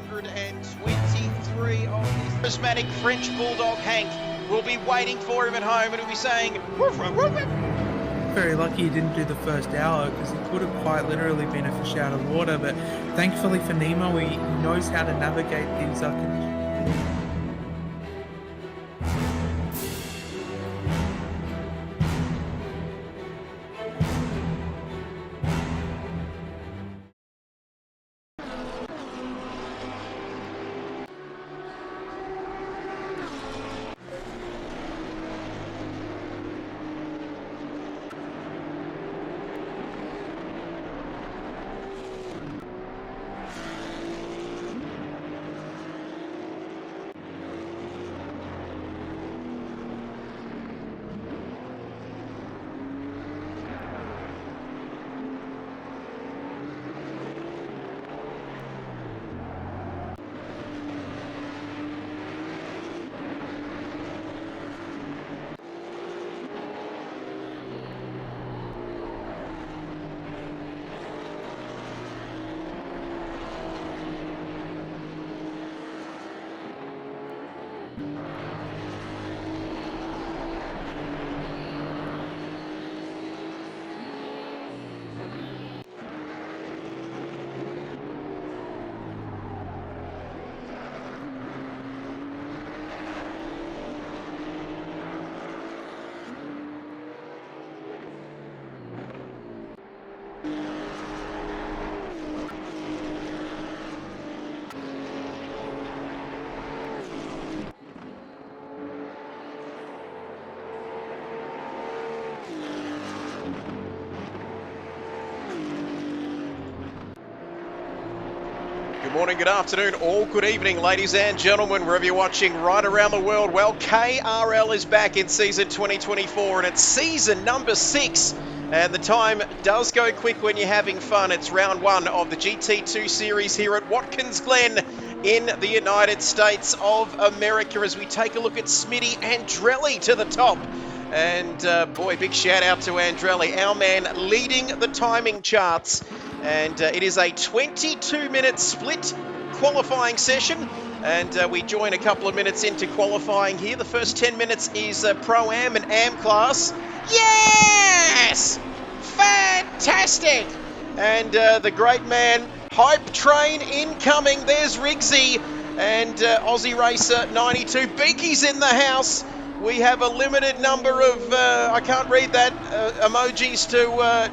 123 of this charismatic French bulldog Hank will be waiting for him at home and he'll be saying, woof, woof, woof, woof. Very lucky he didn't do the first hour because he could have quite literally been a fish out of water, but thankfully for Nemo, he knows how to navigate these conditions. Good morning, good afternoon, or good evening, ladies and gentlemen, wherever you're watching right around the world. Well, KRL is back in season 2024 and it's season number 6. And the time does go quick when you're having fun. It's round 1 of the GT2 series here at Watkins, Glen in the United States of America as we take a look at Smitty Andrelli to the top. And boy, big shout out to Andrelli, our man leading the timing charts. And it is a 22-minute split qualifying session. And we join a couple of minutes into qualifying here. The first 10 minutes is Pro-Am and Am class. Yes! Fantastic! And the great man, Hype Train incoming. There's Riggsy and Aussie Racer 92. Beaky's in the house. We have a limited number of, I can't read that, emojis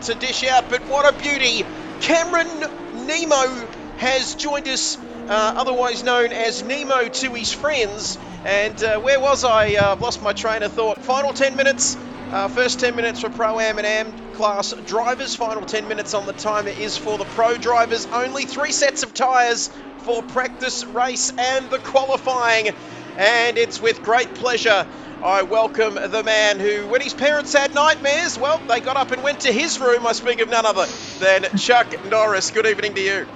to dish out, but what a beauty. Cameron Nemo has joined us, otherwise known as Nemo to his friends. And where was I? I've lost my train of thought. Final 10 minutes. First 10 minutes for Pro-Am and Am class drivers. Final 10 minutes on the timer is for the pro drivers. Only 3 sets of tyres for practice, race and the qualifying. And it's with great pleasure I welcome the man who, when his parents had nightmares, well, they got up and went to his room. I speak of none other than Chuck Norris. Good evening to you.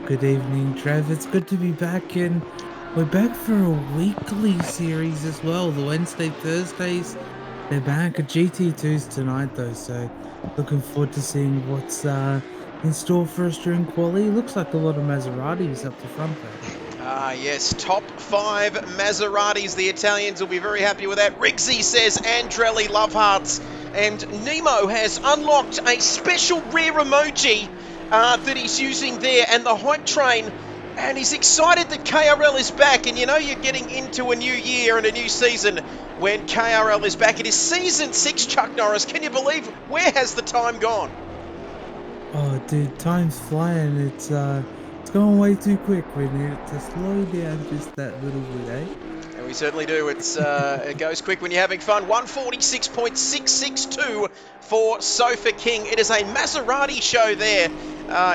Good evening, Trev. It's good to be back, and we're back for a weekly series as well. The Wednesday, Thursdays, they're back at GT2s tonight, though, so looking forward to seeing what's in store for us during quali. Looks like a lot of Maseratis up the front there. Yes, top 5 Maseratis. The Italians will be very happy with that. Riggsy says Andrelli love hearts. And Nemo has unlocked a special rare emoji that he's using there and the Hype Train. And he's excited that KRL is back. And you know you're getting into a new year and a new season when KRL is back. It is season 6, Chuck Norris. Can you believe where has the time gone? Oh, dude, time's flying. It's going way too quick. We need to slow down just that little bit, eh? And we certainly do. It's it goes quick when you're having fun. 146.662 for Sofa King. It is a Maserati show there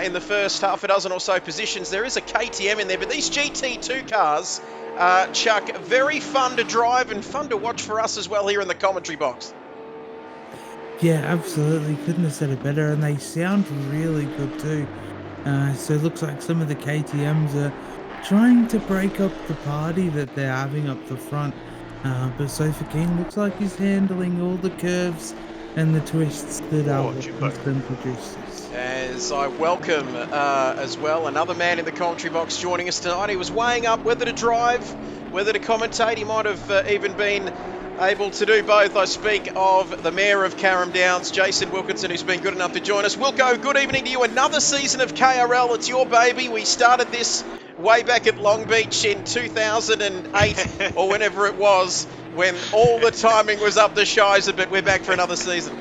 in the first half a dozen or so positions. There is a KTM in there, but these GT2 cars, Chuck, very fun to drive and fun to watch for us as well here in the commentary box. Yeah, absolutely. Couldn't have said it better. And they sound really good too. So it looks like some of the KTMs are trying to break up the party that they're having up the front. But Sofa King looks like he's handling all the curves and the twists that Watkins produces. As I welcome as well another man in the commentary box joining us tonight. He was weighing up whether to drive, whether to commentate. He might have even been able to do both. I speak of the Mayor of Carrum Downs, Jason Wilkinson, who's been good enough to join us. Wilco, good evening to you. Another season of KRL. It's your baby. We started this way back at Long Beach in 2008 or whenever it was, when all the timing was up the shizer, but we're back for another season.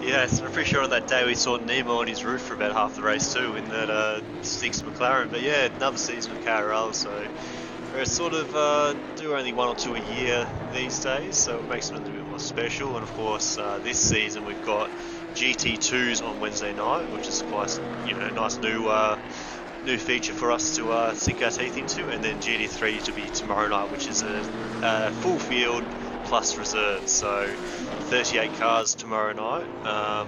Yes, I'm pretty sure on that day we saw Nemo on his roof for about half the race too in that 6 McLaren. But yeah, another season of KRL, so we're sort of do only 1 or 2 a year these days, so it makes it a little bit more special. And of course, this season we've got GT2s on Wednesday night, which is quite nice new feature for us to sink our teeth into, and then GT3 to be tomorrow night, which is a full field plus reserves, so 38 cars tomorrow night,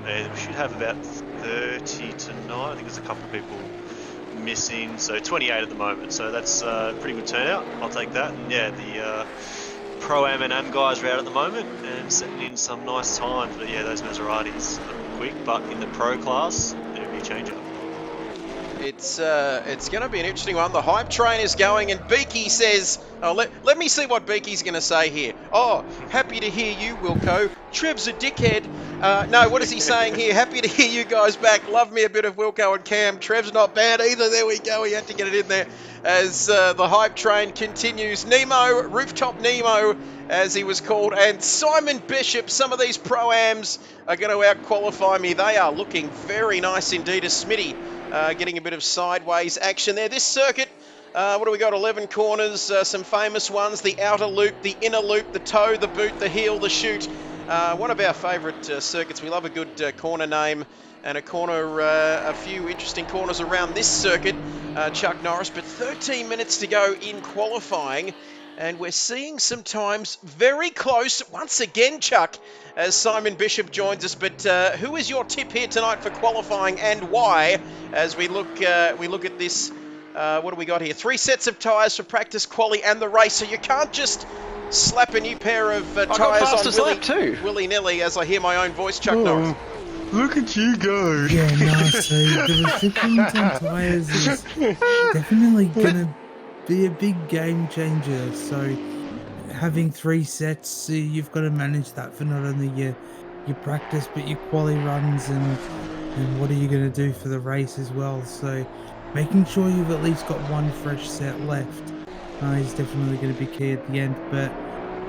and we should have about 30 tonight. I think there's a couple of people missing, so 28 at the moment, so that's a pretty good turnout. I'll take that. And yeah, the Pro-Am and Am guys are out at the moment and setting in some nice times, but yeah, those Maseratis are quick, but in the Pro class, there'll be a change-up. It's going to be an interesting one. The hype train is going, and Beaky says, let me see what Beaky's going to say here. Oh, happy to hear you, Wilco. Trev's a dickhead. No, what is he saying here? Happy to hear you guys back. Love me a bit of Wilco and Cam. Trev's not bad either. There we go. He had to get it in there as the hype train continues. Nemo, Rooftop Nemo, as he was called, and Simon Bishop. Some of these Pro-Ams are going to out-qualify me. They are looking very nice indeed. A Smitty getting a bit of sideways action there. This circuit, what do we got? 11 corners, some famous ones. The outer loop, the inner loop, the toe, the boot, the heel, the chute. One of our favourite circuits. We love a good corner name and a few interesting corners around this circuit, Chuck Norris. But 13 minutes to go in qualifying, and we're seeing some times very close once again, Chuck, as Simon Bishop joins us. But who is your tip here tonight for qualifying, and why? As we look at this, what do we got here? 3 sets of tyres for practice, quali, and the race. So you can't just slap a new pair of tyres on willy-nilly, as I hear my own voice, Chuck Norris. Look at you go! Yeah, no, so the restrictions on tyres is definitely going to be a big game changer. So having 3 sets, you've got to manage that for not only your practice but your quali runs, and what are you going to do for the race as well. So making sure you've at least got 1 fresh set left is definitely going to be key at the end. But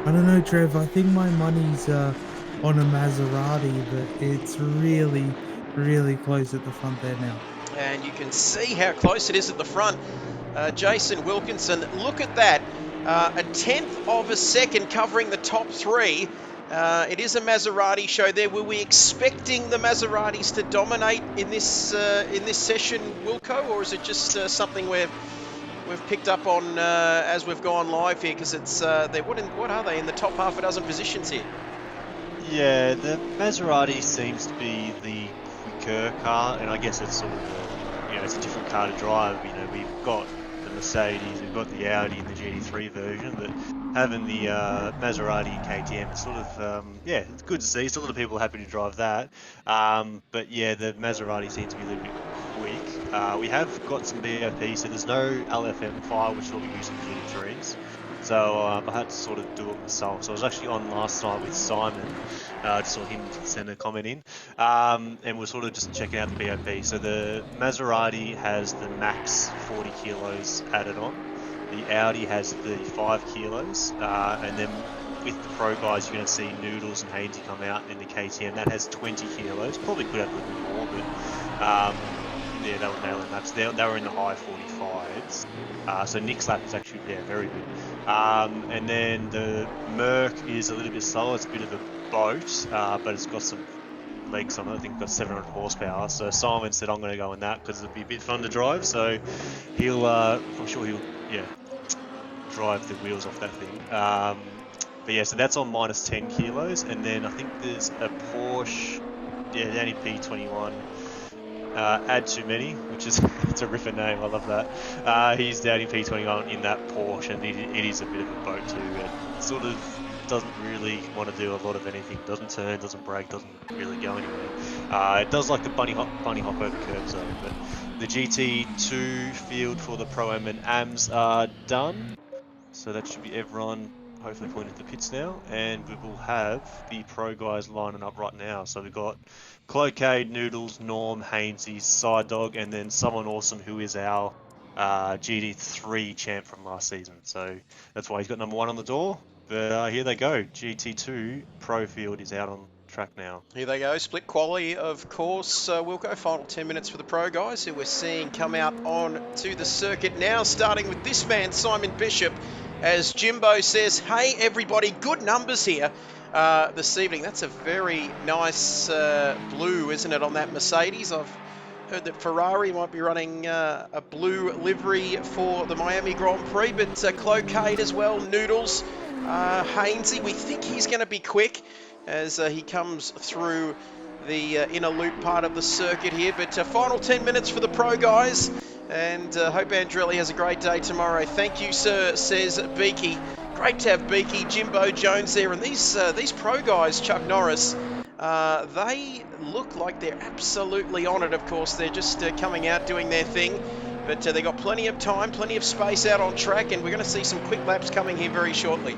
I don't know, Trev, I think my money's on a Maserati, but it's really, really close at the front there now. And you can see how close it is at the front. Jason Wilkinson, look at that. A 1/10 of a second covering the top 3. It is a Maserati show there. Were we expecting the Maseratis to dominate in this session, Wilco, or is it just something we've picked up on as we've gone live here? Because it's what are they in the top half a dozen positions here? Yeah, the Maserati seems to be the quicker car, and I guess it's sort of it's a different car to drive. We've got the Mercedes, we've got the Audi and the GT3 version, but having the Maserati and KTM, it's sort of it's good to see. Still a lot of people are happy to drive that, but yeah, the Maserati seems to be a little bit quick. We have got some BOP, so there's no LFM file, which is what we use in GT3s. So I had to sort of do it myself. So I was actually on last night with Simon, just saw him send a comment in, and we're sort of just checking out the BOP. So the Maserati has the max 40 kilos added on. The Audi has 35 kilos, and then with the Pro guys, you're going to see Noodles and Hainsey come out in the KTM. That has 20 kilos. Probably could have a little bit more, but yeah, they were nailing laps. They were in the high 45s. So Nick's lap is actually very good. And then the Merc is a little bit slower. It's a bit of a boat, but it's got some legs on it. I think it's got 700 horsepower. So Simon said, I'm going to go in that because it'll be a bit fun to drive. So I'm sure he'll drive the wheels off that thing. But yeah, so that's on minus 10 kilos. And then I think there's a Porsche, Danny P21. Add Too Many, which is it's a ripper name, I love that. He's down in P21 in that Porsche, and it is a bit of a boat too. It sort of doesn't really want to do a lot of anything. Doesn't turn, doesn't brake, doesn't really go anywhere. It does like the bunny hop over curves though. But the GT2 field for the Pro-Am and AMs are done. So that should be everyone hopefully pulling into the pits now. And we will have the Pro guys lining up right now. So we've got Cloquet, Noodles, Norm, Hainsey, Side Dog, and then someone awesome who is our GT3 champ from last season. So that's why he's got number 1 on the door. But here they go. GT2 Pro field is out on track now. Here they go, split quality, of course. We'll go final 10 minutes for the Pro guys who we're seeing come out on to the circuit now, starting with this man, Simon Bishop, as Jimbo says, hey everybody, good numbers here this evening. That's a very nice blue, isn't it, on that Mercedes? I've heard that Ferrari might be running a blue livery for the Miami Grand Prix, but Cloquet as well, Noodles, Hainsey, we think he's going to be quick as he comes through the inner loop part of the circuit here. But final 10 minutes for the Pro guys, and hope Andrelli has a great day tomorrow. Thank you, sir, says Beaky. Great to have Beaky, Jimbo Jones there, and these Pro guys, Chuck Norris, they look like they're absolutely on it. Of course, they're just coming out doing their thing, but they've got plenty of time, plenty of space out on track, and we're going to see some quick laps coming here very shortly.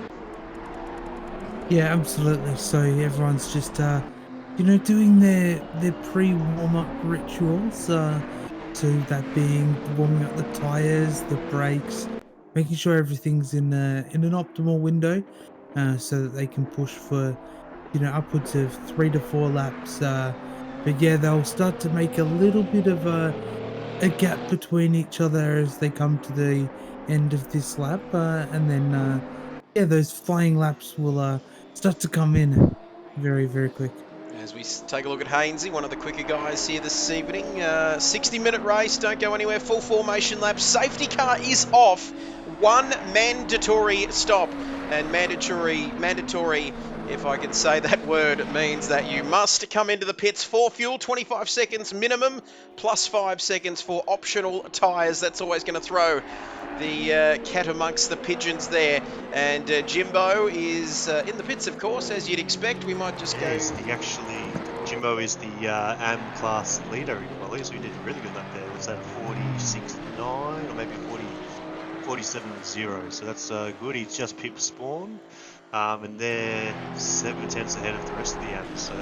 Yeah, absolutely. So everyone's just, doing their pre-warm-up rituals. So that being warming up the tires, the brakes, making sure everything's in an optimal window, so that they can push for, upwards of 3 to 4 laps. But yeah, they'll start to make a little bit of a gap between each other as they come to the end of this lap, and then yeah, those flying laps will start to come in very, very quick. As we take a look at Hainsey, one of the quicker guys here this evening. 60-minute race, don't go anywhere, full formation lap. Safety car is off. One mandatory stop. And mandatory, if I can say that word, means that you must come into the pits for fuel, 25 seconds minimum, plus 5 seconds for optional tyres. That's always going to throw the cat amongst the pigeons there. And Jimbo is in the pits, of course, as you'd expect. We might just go... Jimbo is the AM class leader in quali, so he did a really good lap there. Was that 46.9 or maybe 47.0? So that's good. He's just pipped Spawn, and they're 7 tenths ahead of the rest of the AM. So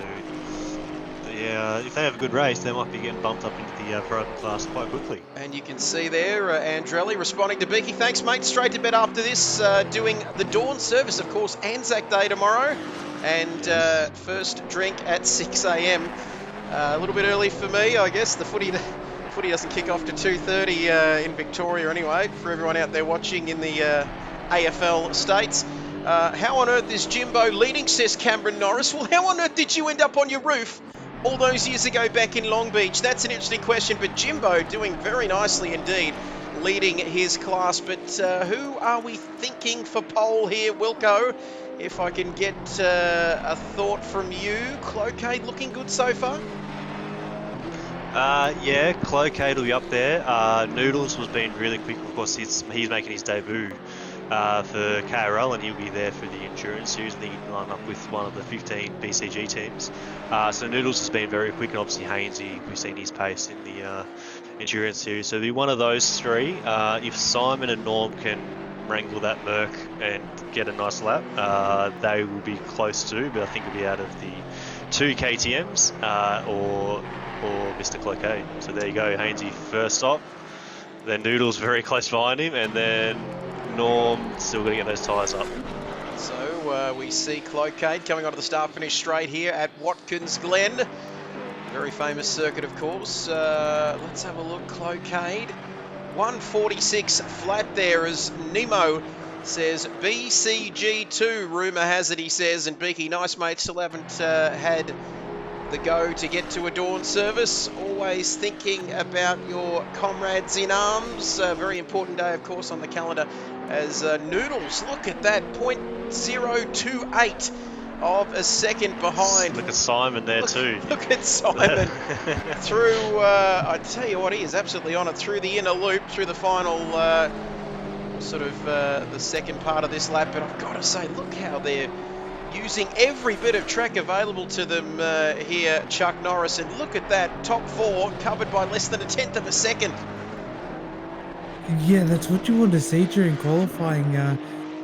yeah, if they have a good race, they might be getting bumped up into the pro class quite quickly. And you can see there Andrelli responding to Beaky. Thanks, mate. Straight to bed after this, doing the dawn service, of course, Anzac Day tomorrow. And first drink at 6 a.m. A little bit early for me, I guess. The footy doesn't kick off to 2:30 in Victoria anyway, for everyone out there watching in the AFL states. How on earth is Jimbo leading, says Cameron Norris. Well, how on earth did you end up on your roof all those years ago back in Long Beach? That's an interesting question, but Jimbo doing very nicely indeed, leading his class. But who are we thinking for pole here, Wilco? If I can get a thought from you. Cloquet looking good so far? Yeah, Cloquet will be up there. Noodles was being really quick. Of course, he's making his debut for KRL, and he'll be there for the Endurance Series. I think he'll line up with one of the 15 BCG teams. So Noodles has been very quick, and obviously Hainsey, we've seen his pace in the Endurance Series. So it'll be one of those three. If Simon and Norm can wrangle that Merc and get a nice lap, they will be close to, but I think it'll be out of the 2 KTMs or Mr. Cloquet. So there you go, Hainsey first stop, then Noodles very close behind him, and then Norm still going to get those tyres up. So we see Cloquet coming onto the start-finish straight here at Watkins Glen. Very famous circuit, of course. Let's have a look. Cloquet, 146 flat there, as Nemo says BCG2, rumour has it, he says. And Beaky, nice mate, still haven't had the go to get to a dawn service. Always thinking about your comrades in arms. A very important day, of course, on the calendar, as Noodles, look at that, 0.028 of a second behind. Look at Simon there too. Look at Simon through, I tell you what, he is absolutely on it, through the inner loop, through the final the second part of this lap. But I've got to say, look how they're using every bit of track available to them here, Chuck Norris. And look at that, top 4 covered by less than a tenth of a second. Yeah, that's what you want to see during qualifying.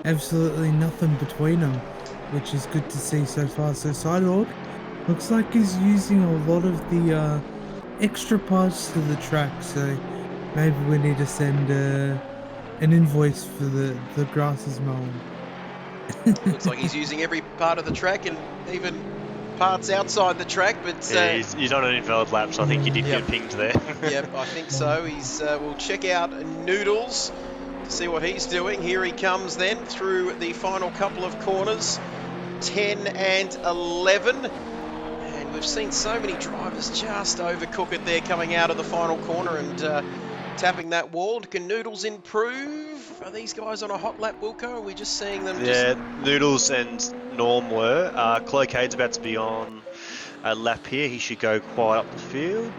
Absolutely nothing between them, which is good to see so far. So Sidehawk looks like he's using a lot of the extra parts to the track. So maybe we need to send an invoice for the grass is mowing. Looks like he's using every part of the track and even parts outside the track. But Yeah, he's on an invalid lap, so I think he did get pinged there. Yep, I think so. We'll check out Noodles to see what he's doing. Here he comes then through the final couple of corners, 10 and 11. And we've seen so many drivers just overcook it there coming out of the final corner and tapping that wall. Can Noodles improve? Are these guys on a hot lap, Wilco? Are we just seeing them? Yeah, Noodles and Norm were. Cloacade's about to be on a lap here. He should go quite up the field.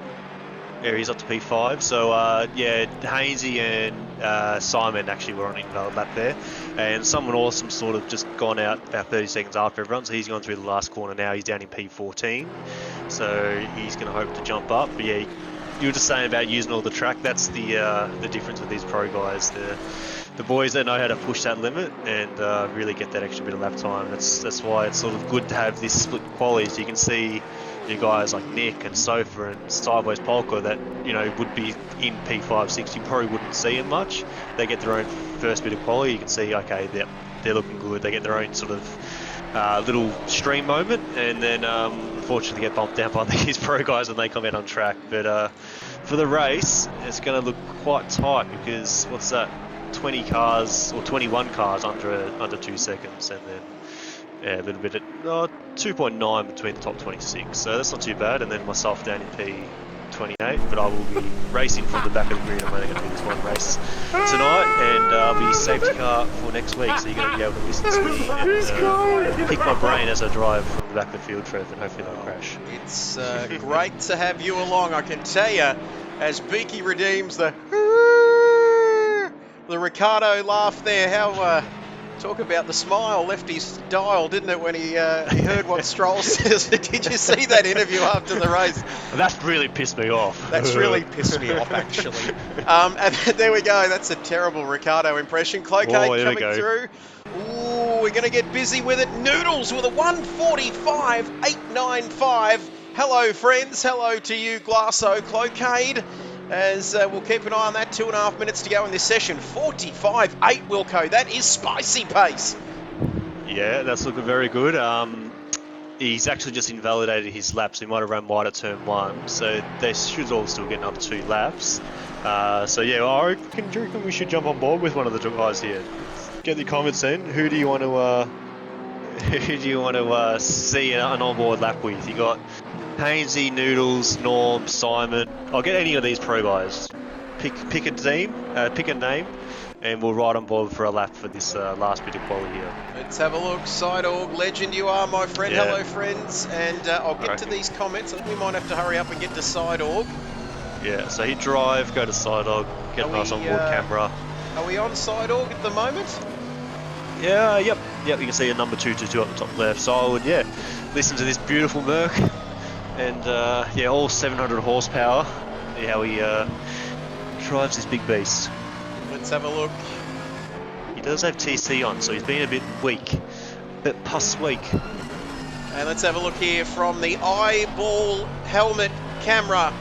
Yeah, he's up to P5. So, yeah, Hainsey and Simon actually were on an invalid lap there. And someone awesome sort of just gone out about 30 seconds after everyone. So he's gone through the last corner now. He's down in P14. So he's going to hope to jump up. But yeah, you were just saying about using all the track. That's the difference with these pro guys. The boys that know how to push that limit and really get that extra bit of lap time. That's why it's sort of good to have this split quality. So you can see your guys like Nick and Sofa and Sideways Polka that, you know, would be in P5, 6. You probably wouldn't see them much. They get their own first bit of quality. You can see, okay, they're looking good. They get their own sort of little stream moment, and then unfortunately get bumped down by these pro guys when they come out on track. But for the race, it's going to look quite tight because what's that? 20 cars or 21 cars under 2 seconds, and then yeah, a little bit at 2.9 between the top 26, so that's not too bad. And then myself down in P28, but I will be racing from the back of the grid. I'm only going to do this one race tonight, and I'll be safety car for next week, so you're going to be able to listen to me and pick my brain as I drive from the back of the field, Trev, and hopefully not crash. It's great to have you along, I can tell you, as Beaky redeems the Ricardo laugh there. How talk about the smile left his dial, didn't it, when he heard what Stroll says? Did you see that interview after the race? That's really pissed me off. That's really pissed me off, actually. And there we go. That's a terrible Ricardo impression. Cloacaid coming through. Ooh, we're going to get busy with it. Noodles with a 1:45.895. Hello, friends. Hello to you, Glasso. Cloacaid. As we'll keep an eye on that. 2.5 minutes to go in this session. 45.8, Wilco. That is spicy pace. Yeah, that's looking very good. He's actually just invalidated his laps. He might have run wide at turn 1, so they should all still get another 2 laps. So yeah, I reckon we should jump on board with one of the guys here. Get the comments in. Who do you want to see an onboard lap with? You got Hainsey, Noodles, Norm, Simon. I'll get any of these pro guys. Pick a team, pick a name, and we'll ride on board for a lap for this last bit of quality here. Let's have a look. Sideorg, legend you are, my friend. Yeah. Hello, friends. And I'll get to these comments. I think we might have to hurry up and get to Sideorg. Yeah, so hit drive, go to Sideorg, get a nice onboard camera. Are we on Sideorg at the moment? Yeah, yep, you can see a number 222 up the top left. So I would, listen to this beautiful Merc. And all 700 horsepower. See how he drives this big beast. Let's have a look. He does have TC on, so he's been a bit weak. Bit weak. And let's have a look here from the eyeball helmet camera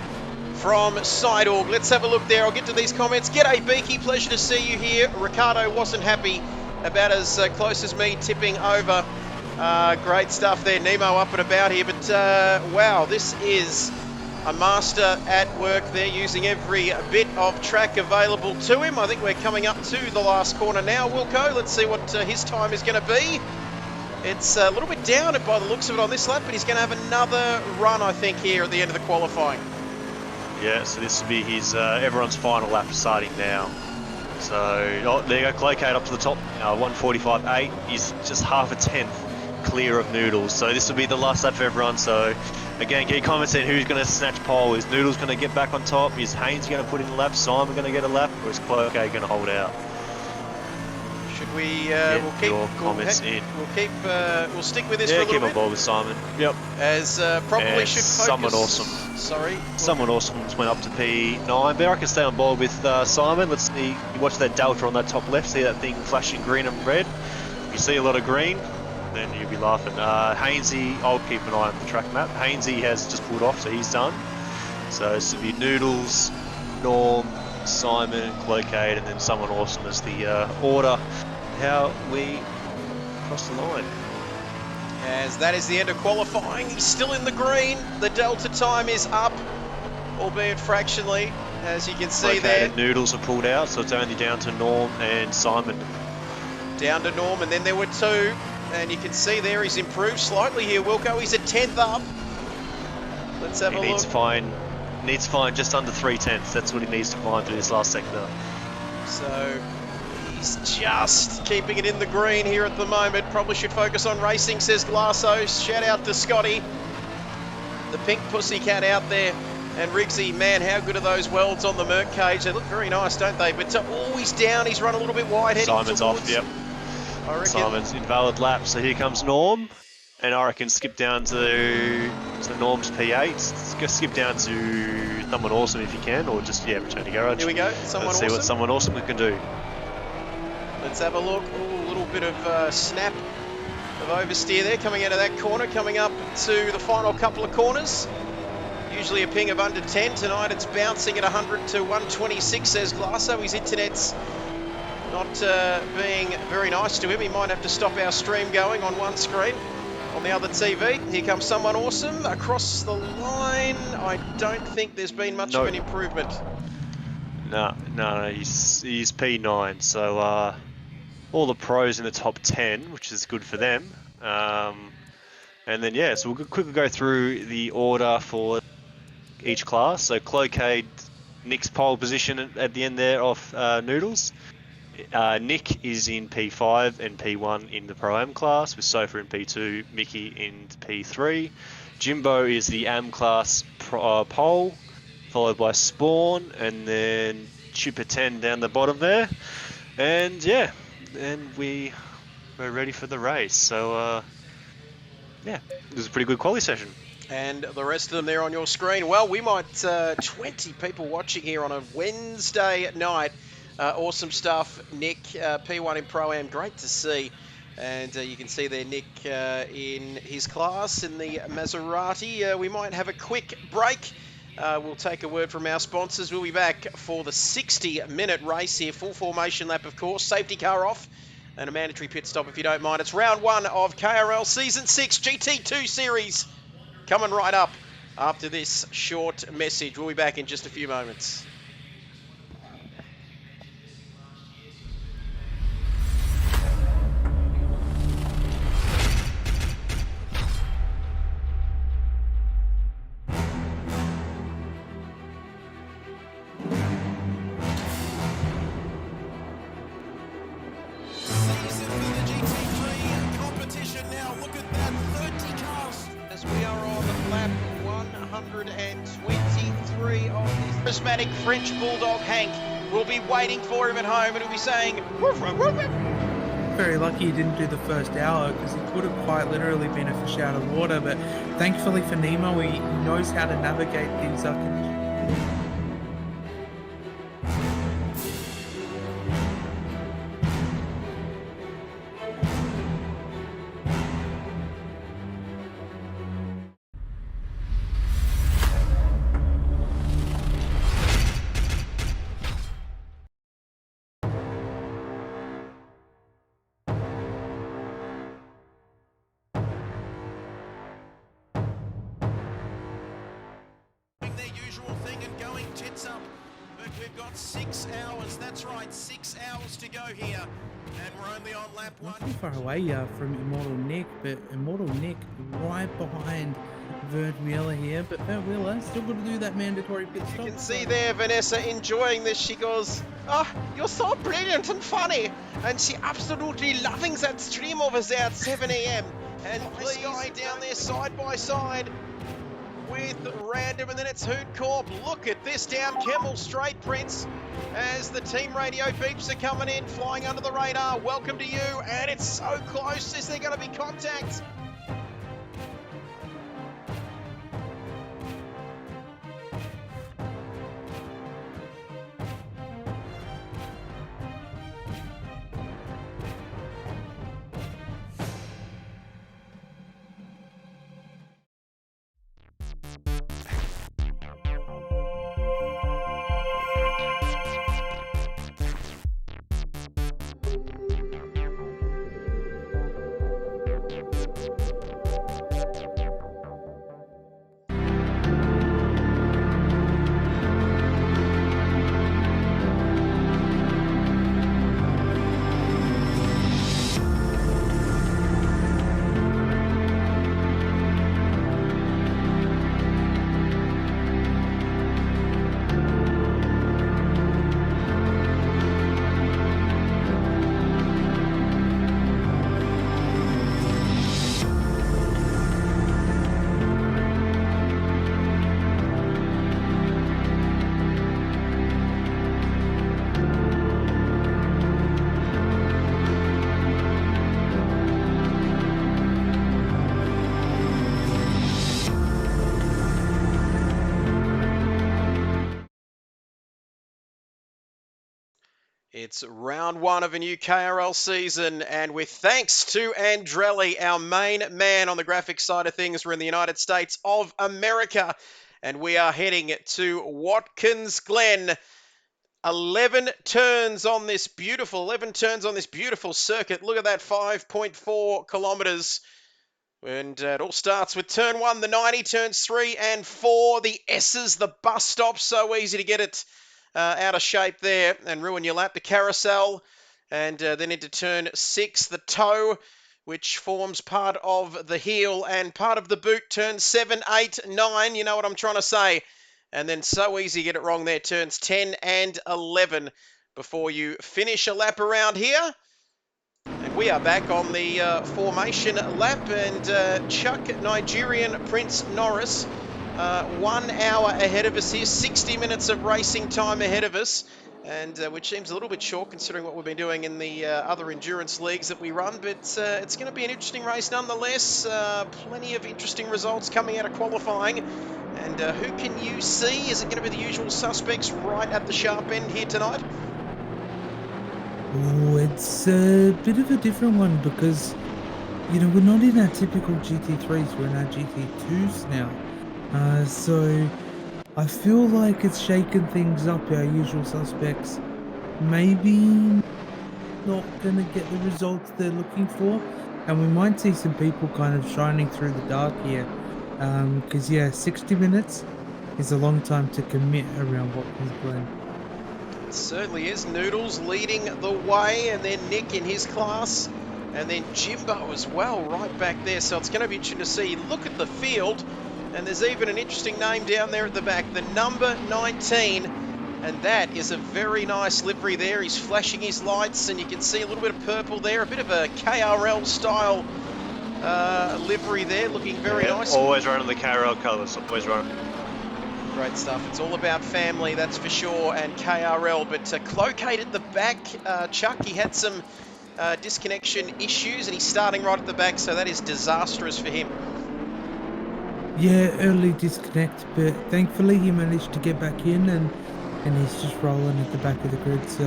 from Sideorg. Let's have a look there. I'll get to these comments. G'day, Beaky. Pleasure to see you here. Ricardo wasn't happy, about as close as me tipping over. Great stuff there. Nemo up and about here. But wow, this is a master at work there, using every bit of track available to him. I think we're coming up to the last corner now, Wilco. Let's see what his time is going to be. It's a little bit down by the looks of it on this lap, but he's going to have another run, I think, here at the end of the qualifying. Yeah, so this will be his everyone's final lap starting now. So there you go, Cloacaid up to the top, 1:45.8. He's just half a tenth clear of Noodles. So this will be the last lap for everyone. So again, get your comments in who's going to snatch pole. Is Noodles going to get back on top? Is Haynes going to put in a lap? Simon going to get a lap? Or is Cloacaid going to hold out? Should we? Get We'll keep your comments in. We'll stick with this Yeah, for a little keep on bit. board with Simon. Yep. As probably And should focus. Someone Awesome. Sorry. Someone Awesome just went up to P9. But I can stay on board with Simon. Let's see. You watch that delta on that top left. See that thing flashing green and red? If you see a lot of green, then you'll be laughing. Hainsey, I'll keep an eye on the track map. Hainsey has just pulled off, so he's done. So this will be Noodles, Norm, Simon, Cloakade, and then Someone Awesome as the order how we cross the line. As that is the end of qualifying, he's still in the green. The delta time is up, albeit fractionally, as you can see there. And Noodles are pulled out, so it's only down to Norm and Simon. Down to Norm, and then there were two, and you can see there he's improved slightly here, Wilco. He's a 10th up. Let's have a look. Needs to find just under 3/10. That's what he needs to find through this last sector. So he's just keeping it in the green here at the moment. Probably should focus on racing, says Glasso. Shout out to Scotty, the pink pussycat out there. And Riggsy, man, how good are those welds on the Merc cage? They look very nice, don't they? But always down, he's run a little bit wide heading Simon's towards, off, yep. I reckon. Simon's invalid lap, so here comes Norm. And I reckon skip down to Norm's P8. Just skip down to Someone Awesome if you can, or just, return to garage. Here we go, Someone Let's Awesome. see what Someone Awesome can do. Let's have a look. Ooh, a little bit of snap of oversteer there coming out of that corner, coming up to the final couple of corners. Usually a ping of under 10. Tonight it's bouncing at 100 to 126, says Glasso. His internet's not being very nice to him. He might have to stop our stream going on one screen. On the other TV, here comes Someone Awesome across the line. I don't think there's been much of an improvement. No, he's P9, so all the pros in the top 10, which is good for them. And then, so we'll quickly go through the order for each class. So Cloakade, Nick's pole position at the end there off Noodles. Nick is in P5 and P1 in the Pro-Am class, with Sofa in P2, Mickey in P3. Jimbo is the Am class pole, followed by Spawn, and then Chipper 10 down the bottom there. And and we're ready for the race. So it was a pretty good quali session. And the rest of them there on your screen. Well, we might 20 people watching here on a Wednesday night. Awesome stuff, Nick. P1 in Pro-Am, great to see. And you can see there Nick in his class in the Maserati. We might have a quick break. We'll take a word from our sponsors. We'll be back for the 60-minute race here. Full formation lap, of course. Safety car off. And a mandatory pit stop if you don't mind. It's round 1 of KRL Season 6 GT2 Series. Coming right up after this short message. We'll be back in just a few moments. Charismatic French Bulldog Hank will be waiting for him at home and he'll be saying, woof, woof, woof. Very lucky he didn't do the first hour, because he could have quite literally been a fish out of water, but thankfully for Nemo, he knows how to navigate these conditions. We've got 6 hours, that's right, 6 hours to go here, and we're only on lap 1. Not too far away from Immortal Nick, but Immortal Nick right behind Vert Wheeler here, but Vert Wheeler still got to do that mandatory pit stop. You can see there Vanessa enjoying this. She goes, you're so brilliant and funny, and she absolutely loving that stream over there at 7 a.m. And please, guy down there side by side. with Random, and then it's Hoot Corp. Look at this down Kemmel Straight, Prince, as the team radio beeps are coming in, flying under the radar. Welcome to you, and it's so close. Is there going to be contact? It's round one of a new KRL season, and with thanks to Andrelli, our main man on the graphics side of things, we're in the United States of America, and we are heading to Watkins Glen. 11 turns on this beautiful circuit. Look at that, 5.4 kilometers. And it all starts with turn one, the 90, turns 3 and 4, the S's, the bus stop. So easy to get it out of shape there and ruin your lap. The carousel, and then into turn 6, the toe, which forms part of the heel and part of the boot. Turn 7, 8, 9, you know what I'm trying to say. And then so easy to get it wrong there. Turns 10 and 11 before you finish a lap around here. And we are back on the formation lap, and Chuck Nigerian Prince Norris 1 hour ahead of us here, 60 minutes of racing time ahead of us, and which seems a little bit short considering what we've been doing in the other endurance leagues that we run, but it's going to be an interesting race nonetheless. Plenty of interesting results coming out of qualifying, and who can you see? Is it going to be the usual suspects right at the sharp end here tonight? Oh, it's a bit of a different one because, you know, we're not in our typical GT3s, we're in our GT2s now. So I feel like it's shaken things up, our usual suspects. Maybe not going to get the results they're looking for. And we might see some people kind of shining through the dark here. Because, yeah, 60 minutes is a long time to commit around Watkins Glen. It certainly is. Noodles leading the way, and then Nick in his class, and then Jimbo as well right back there. So it's going to be interesting to see. Look at the field, and there's even an interesting name down there at the back, the number 19, and that is a very nice livery there. He's flashing his lights, and you can see a little bit of purple there, a bit of a KRL style livery there, looking very nice. Always running the KRL colours, always running. Great stuff. It's all about family, that's for sure, and KRL. But Clocate at the back, Chuck, he had some disconnection issues, and he's starting right at the back, so that is disastrous for him. Yeah, early disconnect, but thankfully he managed to get back in, and he's just rolling at the back of the grid. So,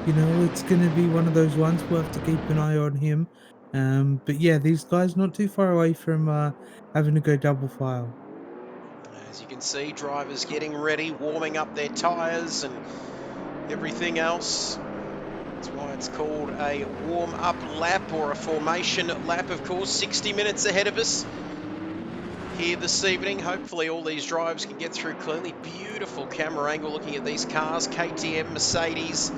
you know, it's going to be one of those ones. We'll have to keep an eye on him. But yeah, these guys not too far away from having to go double file. As you can see, drivers getting ready, warming up their tyres and everything else. That's why it's called a warm-up lap, or a formation lap, of course. 60 minutes ahead of us here this evening. Hopefully all these drives can get through cleanly. Beautiful camera angle looking at these cars. KTM, Mercedes,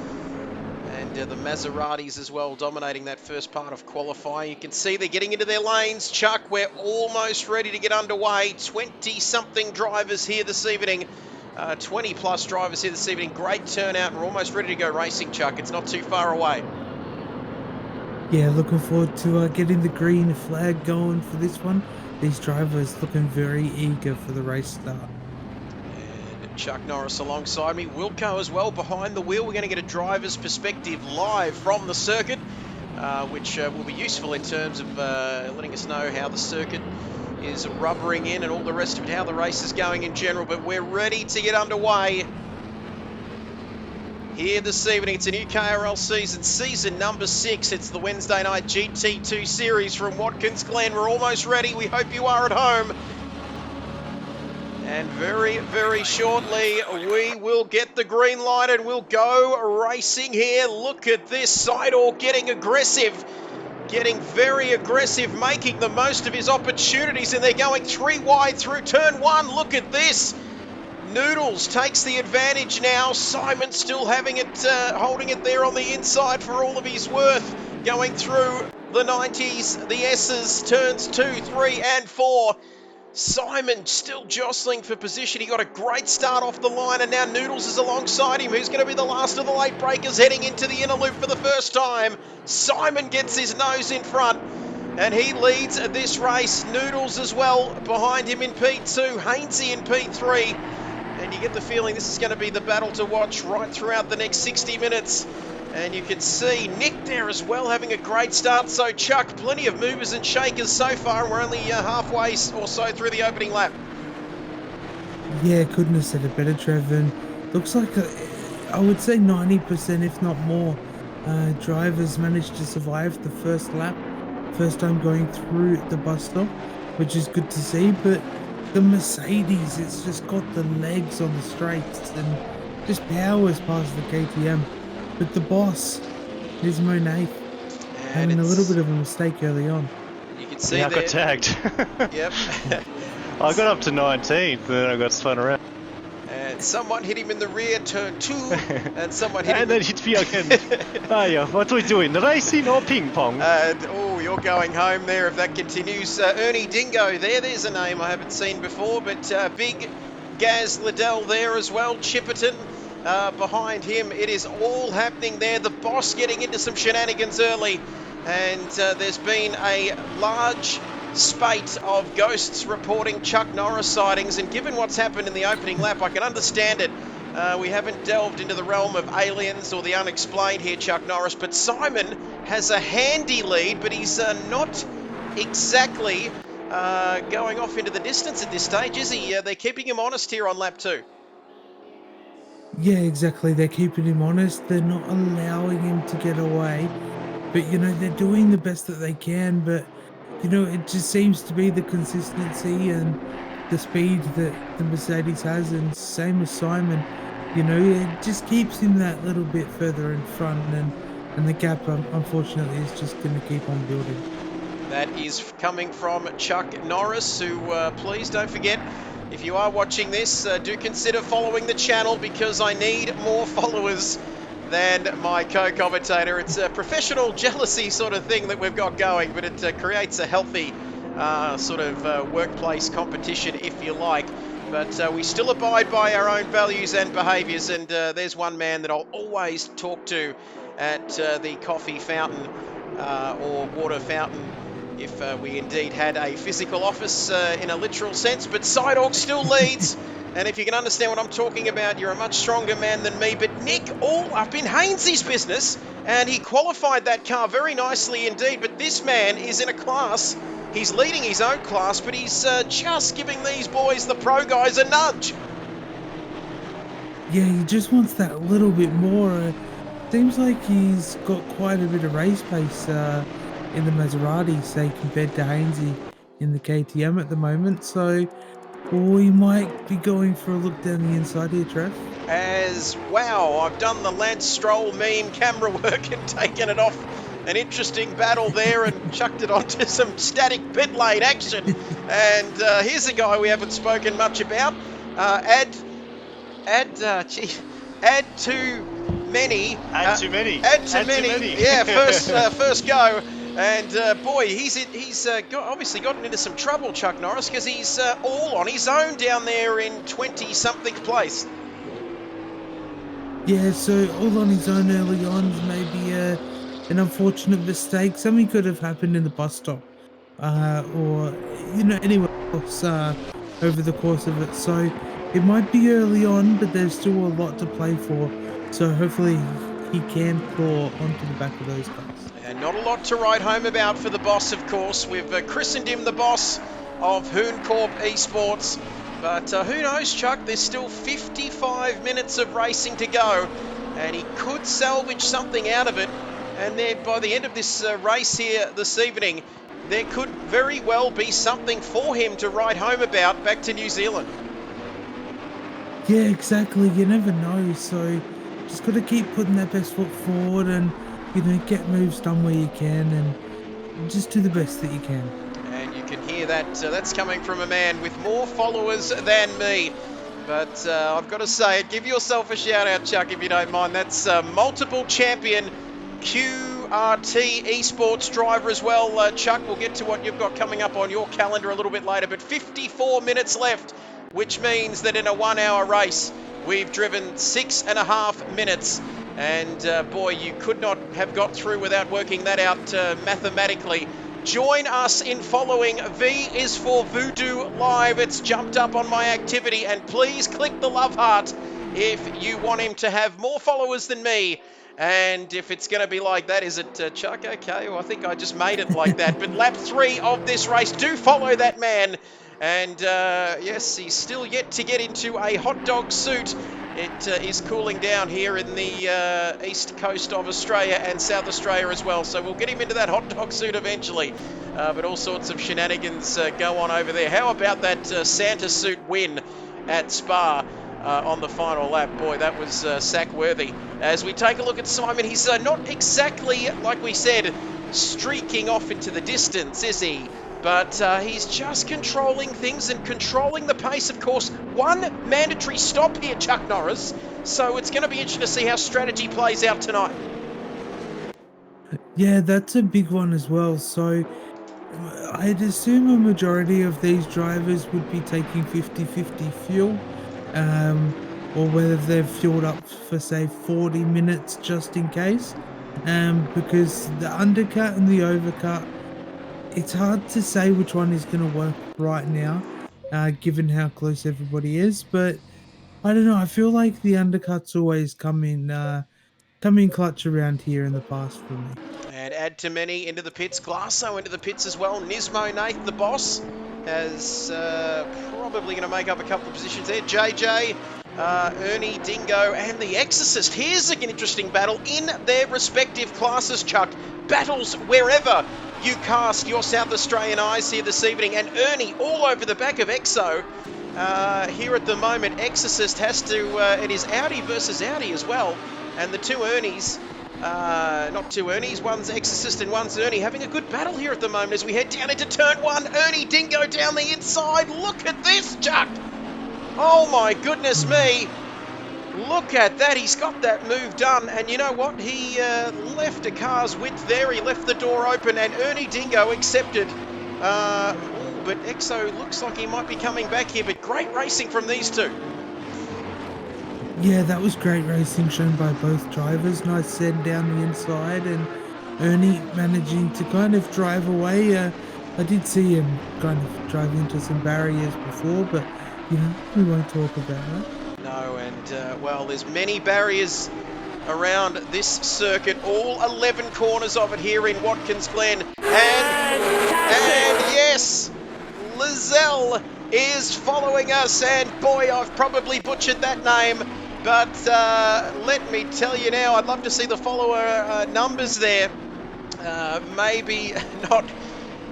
and the Maseratis as well, dominating that first part of qualifying. You can see they're getting into their lanes. Chuck, we're almost ready to get underway. 20-something drivers here this evening. 20-plus drivers here this evening. Great turnout. We're almost ready to go racing, Chuck. It's not too far away. Yeah, looking forward to getting the green flag going for this one. these drivers looking very eager for the race start. And Chuck Norris alongside me. Wilco as well behind the wheel. We're going to get a driver's perspective live from the circuit, which will be useful in terms of letting us know how the circuit is rubbering in and all the rest of it, how the race is going in general. But we're ready to get underway here this evening. It's a new KRL season number 6. It's the Wednesday night GT2 series from Watkins, Glen. We're almost ready. We hope you are at home. And very, very shortly, we will get the green light and we'll go racing here. Look at this, Seidel getting aggressive. Getting very aggressive, making the most of his opportunities, and they're going 3 wide through turn 1. Look at this. Noodles takes the advantage now. Simon still having it, holding it there on the inside for all of his worth. Going through the 90s, the S's, turns 2, 3 and 4. Simon still jostling for position. He got a great start off the line, and now Noodles is alongside him. Who's going to be the last of the late breakers heading into the inner loop for the first time? Simon gets his nose in front, and he leads this race. Noodles as well behind him in P2, Hainsey in P3. And you get the feeling this is going to be the battle to watch right throughout the next 60 minutes. And you can see Nick there as well having a great start. So Chuck, plenty of movers and shakers so far, and we're only halfway or so through the opening lap. Yeah, couldn't have said it better, Trev. And looks like I would say 90%, if not more, drivers managed to survive the first lap. First time going through the bus stop, which is good to see. But the Mercedes, it's just got the legs on the straights and just powers past the KTM. But the boss is Monet having a little bit of a mistake early on. You can see I got tagged. Yep. I got up to 19th, but then I got spun around. And someone hit him in the rear, turn 2, and someone hit him. And then hit me again. Yeah, what are we doing? Racing or ping pong? Oh, you're going home there if that continues. Ernie Dingo there's a name I haven't seen before, but big Gaz Liddell there as well, Chipperton. Behind him, it is all happening there. The boss getting into some shenanigans early, and there's been a large spate of ghosts reporting Chuck Norris sightings, and given what's happened in the opening lap, I can understand it. We haven't delved into the realm of aliens or the unexplained here, Chuck Norris, but Simon has a handy lead, but he's not exactly going off into the distance at this stage, is he? They're keeping him honest here on lap 2. Yeah, exactly. They're keeping him honest. They're not allowing him to get away. But, they're doing the best that they can. But, it just seems to be the consistency and the speed that the Mercedes has. And same as Simon, it just keeps him that little bit further in front. And the gap, unfortunately, is just going to keep on building. That is coming from Chuck Norris, who, please don't forget, if you are watching this, do consider following the channel, because I need more followers than my co-commentator. It's a professional jealousy sort of thing that we've got going, but it creates a healthy sort of workplace competition, if you like. But we still abide by our own values and behaviours, and there's one man that I'll always talk to at the coffee fountain or water fountain, if we indeed had a physical office in a literal sense. But Sidehawk still leads, and if you can understand what I'm talking about, you're a much stronger man than me. But Nick all up in Hainsey's business, and he qualified that car very nicely indeed. But this man is in a class, he's leading his own class, but he's just giving these boys, the pro guys, a nudge. Yeah, he just wants that little bit more. Seems like he's got quite a bit of race pace in the Maserati, say, compared to Hainsey in the KTM at the moment. So we might be going for a look down the inside here, Trev. As, wow, I've done the Lance Stroll meme camera work and taken it off an interesting battle there and chucked it onto some static pit lane action. And here's a guy we haven't spoken much about. Add too many. Add too many. Yeah, first go. And boy, he's obviously gotten into some trouble, Chuck Norris, because he's all on his own down there in 20-something place. Yeah, so all on his own early on, maybe an unfortunate mistake. Something could have happened in the bus stop. or anywhere else over the course of it. So it might be early on, but there's still a lot to play for. So hopefully he can claw onto the back of those cars. And not a lot to write home about for the boss, of course. We've christened him the boss of Hooncorp Esports. But who knows, Chuck? There's still 55 minutes of racing to go, and he could salvage something out of it. And then by the end of this race here this evening, there could very well be something for him to write home about back to New Zealand. Yeah, exactly. You never know. So just got to keep putting that best foot forward and, get moves done where you can and just do the best that you can. And you can hear that. That's coming from a man with more followers than me. But I've got to say it. Give yourself a shout out, Chuck, if you don't mind. That's multiple champion QRT esports driver as well. Chuck, we'll get to what you've got coming up on your calendar a little bit later. But 54 minutes left, which means that in a 1 hour race, we've driven 6.5 minutes. And boy, you could not have got through without working that out mathematically. Join us in following V is for Voodoo Live. It's jumped up on my activity, and please click the love heart if you want him to have more followers than me. And if it's going to be like that, is it Chuck? Okay, well, I think I just made it like that. But lap 3 of this race, do follow that man. And yes, he's still yet to get into a hot dog suit. It is cooling down here in the east coast of Australia and South Australia as well. So we'll get him into that hot dog suit eventually. But all sorts of shenanigans go on over there. How about that Santa suit win at Spa on the final lap? Boy, that was sack-worthy. As we take a look at Simon, he's not exactly, like we said, streaking off into the distance, is he? But he's just controlling things and controlling the pace, of course. One mandatory stop here, Chuck Norris. So it's going to be interesting to see how strategy plays out tonight. Yeah, that's a big one as well. So I'd assume a majority of these drivers would be taking 50-50 fuel, or whether they've fueled up for, say, 40 minutes just in case. Because the undercut and the overcut, it's hard to say which one is going to work right now, given how close everybody is. But I don't know. I feel like the undercuts always come in clutch around here in the past for me. And add to many into the pits. Glasso into the pits as well. Nismo Nath, the boss, is probably going to make up a couple of positions there. JJ, Ernie, Dingo, and the Exorcist. Here's an interesting battle in their respective classes, Chuck. Battles wherever you cast your South Australian eyes here this evening. And Ernie all over the back of Exo. Here at the moment, Exorcist has to, it is Audi versus Audi as well. And the two Ernies, not two Ernies, one's Exorcist and one's Ernie, having a good battle here at the moment as we head down into turn 1. Ernie Dingo down the inside. Look at this, Chuck. Oh my goodness me. Look at that. He's got that move done. And you know what? He left a car's width there. He left the door open and Ernie Dingo accepted. But Exo looks like he might be coming back here. But great racing from these two. Yeah, that was great racing shown by both drivers. Nice send down the inside and Ernie managing to kind of drive away. I did see him kind of drive into some barriers before, but, we won't talk about that. No, and, well, there's many barriers around this circuit, all 11 corners of it here in Watkins Glen. And yes, Lizelle is following us, and boy, I've probably butchered that name. But let me tell you now, I'd love to see the follower numbers there. Maybe not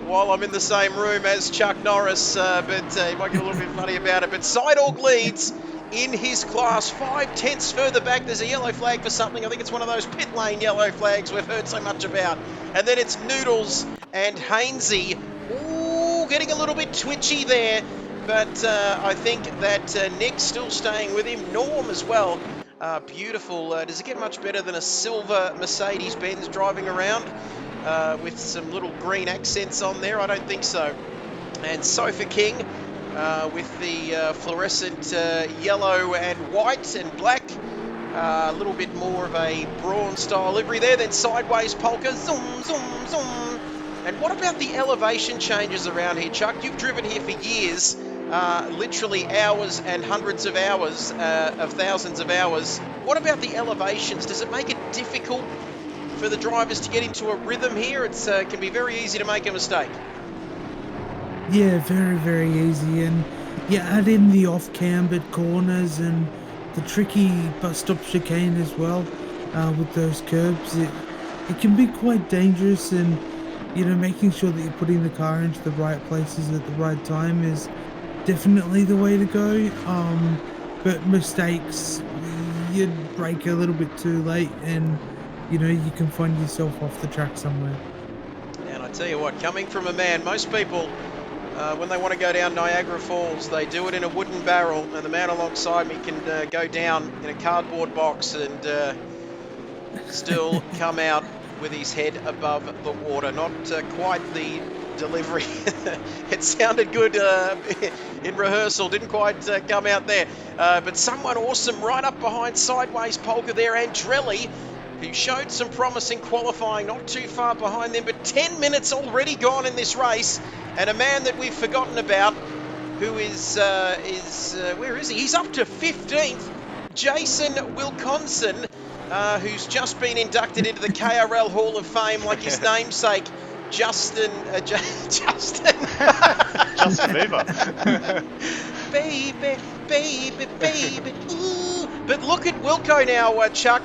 while I'm in the same room as Chuck Norris, but he might get a little bit funny about it. But Sidorg leads in his class, 5 tenths further back. There's a yellow flag for something. I think it's one of those pit lane yellow flags we've heard so much about. And then it's Noodles and Hainsey. Ooh, getting a little bit twitchy there. But I think that Nick's still staying with him. Norm as well. Beautiful. Does it get much better than a silver Mercedes-Benz driving around with some little green accents on there? I don't think so. And Sofa King with the fluorescent yellow and white and black. A little bit more of a Brawn style livery there. Then sideways polka. Zoom, zoom, zoom. And what about the elevation changes around here, Chuck? You've driven here for years, literally hours and hundreds of hours, of thousands of hours. What about the elevations? Does it make it difficult for the drivers to get into a rhythm here? It can be very easy to make a mistake. Yeah, very, very easy. And you add in the off-cambered corners and the tricky bus stop chicane as well, with those curbs. It can be quite dangerous, and making sure that you're putting the car into the right places at the right time is definitely the way to go. But mistakes, you brake a little bit too late, and you can find yourself off the track somewhere. And I tell you what, coming from a man, most people, when they want to go down Niagara Falls, they do it in a wooden barrel, and the man alongside me can go down in a cardboard box and still come out with his head above the water. Not quite the delivery. It sounded good in rehearsal, didn't quite come out there. But someone awesome right up behind sideways polka there, Andrelli, who showed some promise in qualifying, not too far behind them, but 10 minutes already gone in this race. And a man that we've forgotten about, who is where is he? He's up to 15th. Jason Wilkinson, who's just been inducted into the KRL Hall of Fame, like his namesake, Justin Justin Bieber. baby, ooh. But look at Wilco now, Chuck,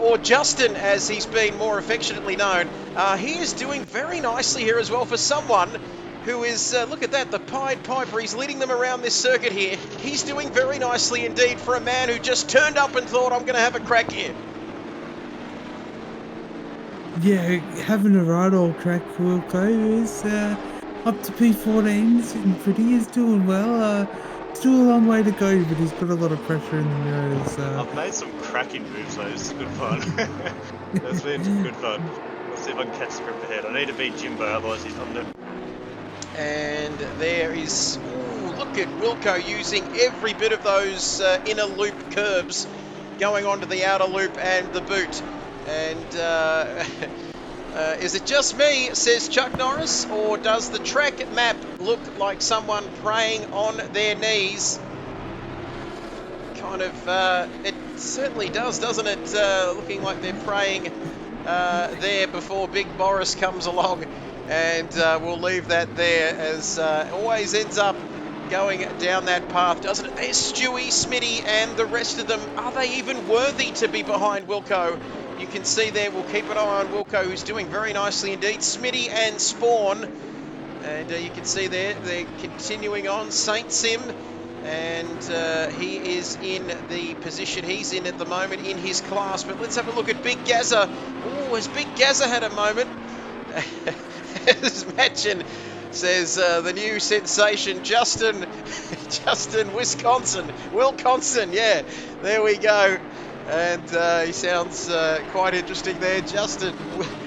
or Justin, as he's been more affectionately known. He is doing very nicely here as well for someone who is, look at that, the Pied Piper. He's leading them around this circuit here. He's doing very nicely indeed for a man who just turned up and thought, I'm going to have a crack here. Yeah, having a right old crack, Wilco is up to P14, sitting pretty. He's doing well. Still a long way to go, but he's got a lot of pressure in the mirrors. I've made some cracking moves though. This is good fun. That's been some good fun. Let's see if I can catch the grip ahead. I need to beat Jimbo, otherwise he's not there. And there is, ooh, look at Wilco using every bit of those inner loop curbs, going onto the outer loop and the boot. And is it just me, says Chuck Norris, or does the track map look like someone praying on their knees? Kind of, it certainly does, doesn't it? Looking like they're praying there before Big Boris comes along. And we'll leave that there, as always ends up going down that path, doesn't it? There's Stewie, Smitty, and the rest of them. Are they even worthy to be behind Wilco? You can see there, we'll keep an eye on Wilco, who's doing very nicely indeed. Smitty and Spawn, and you can see there, they're continuing on. Saint Sim, and he is in the position he's in at the moment in his class. But let's have a look at Big Gazza. Oh, has Big Gazza had a moment? As Matchin says, the new sensation, Justin Wilkinson, yeah, there we go. And he sounds quite interesting there, Justin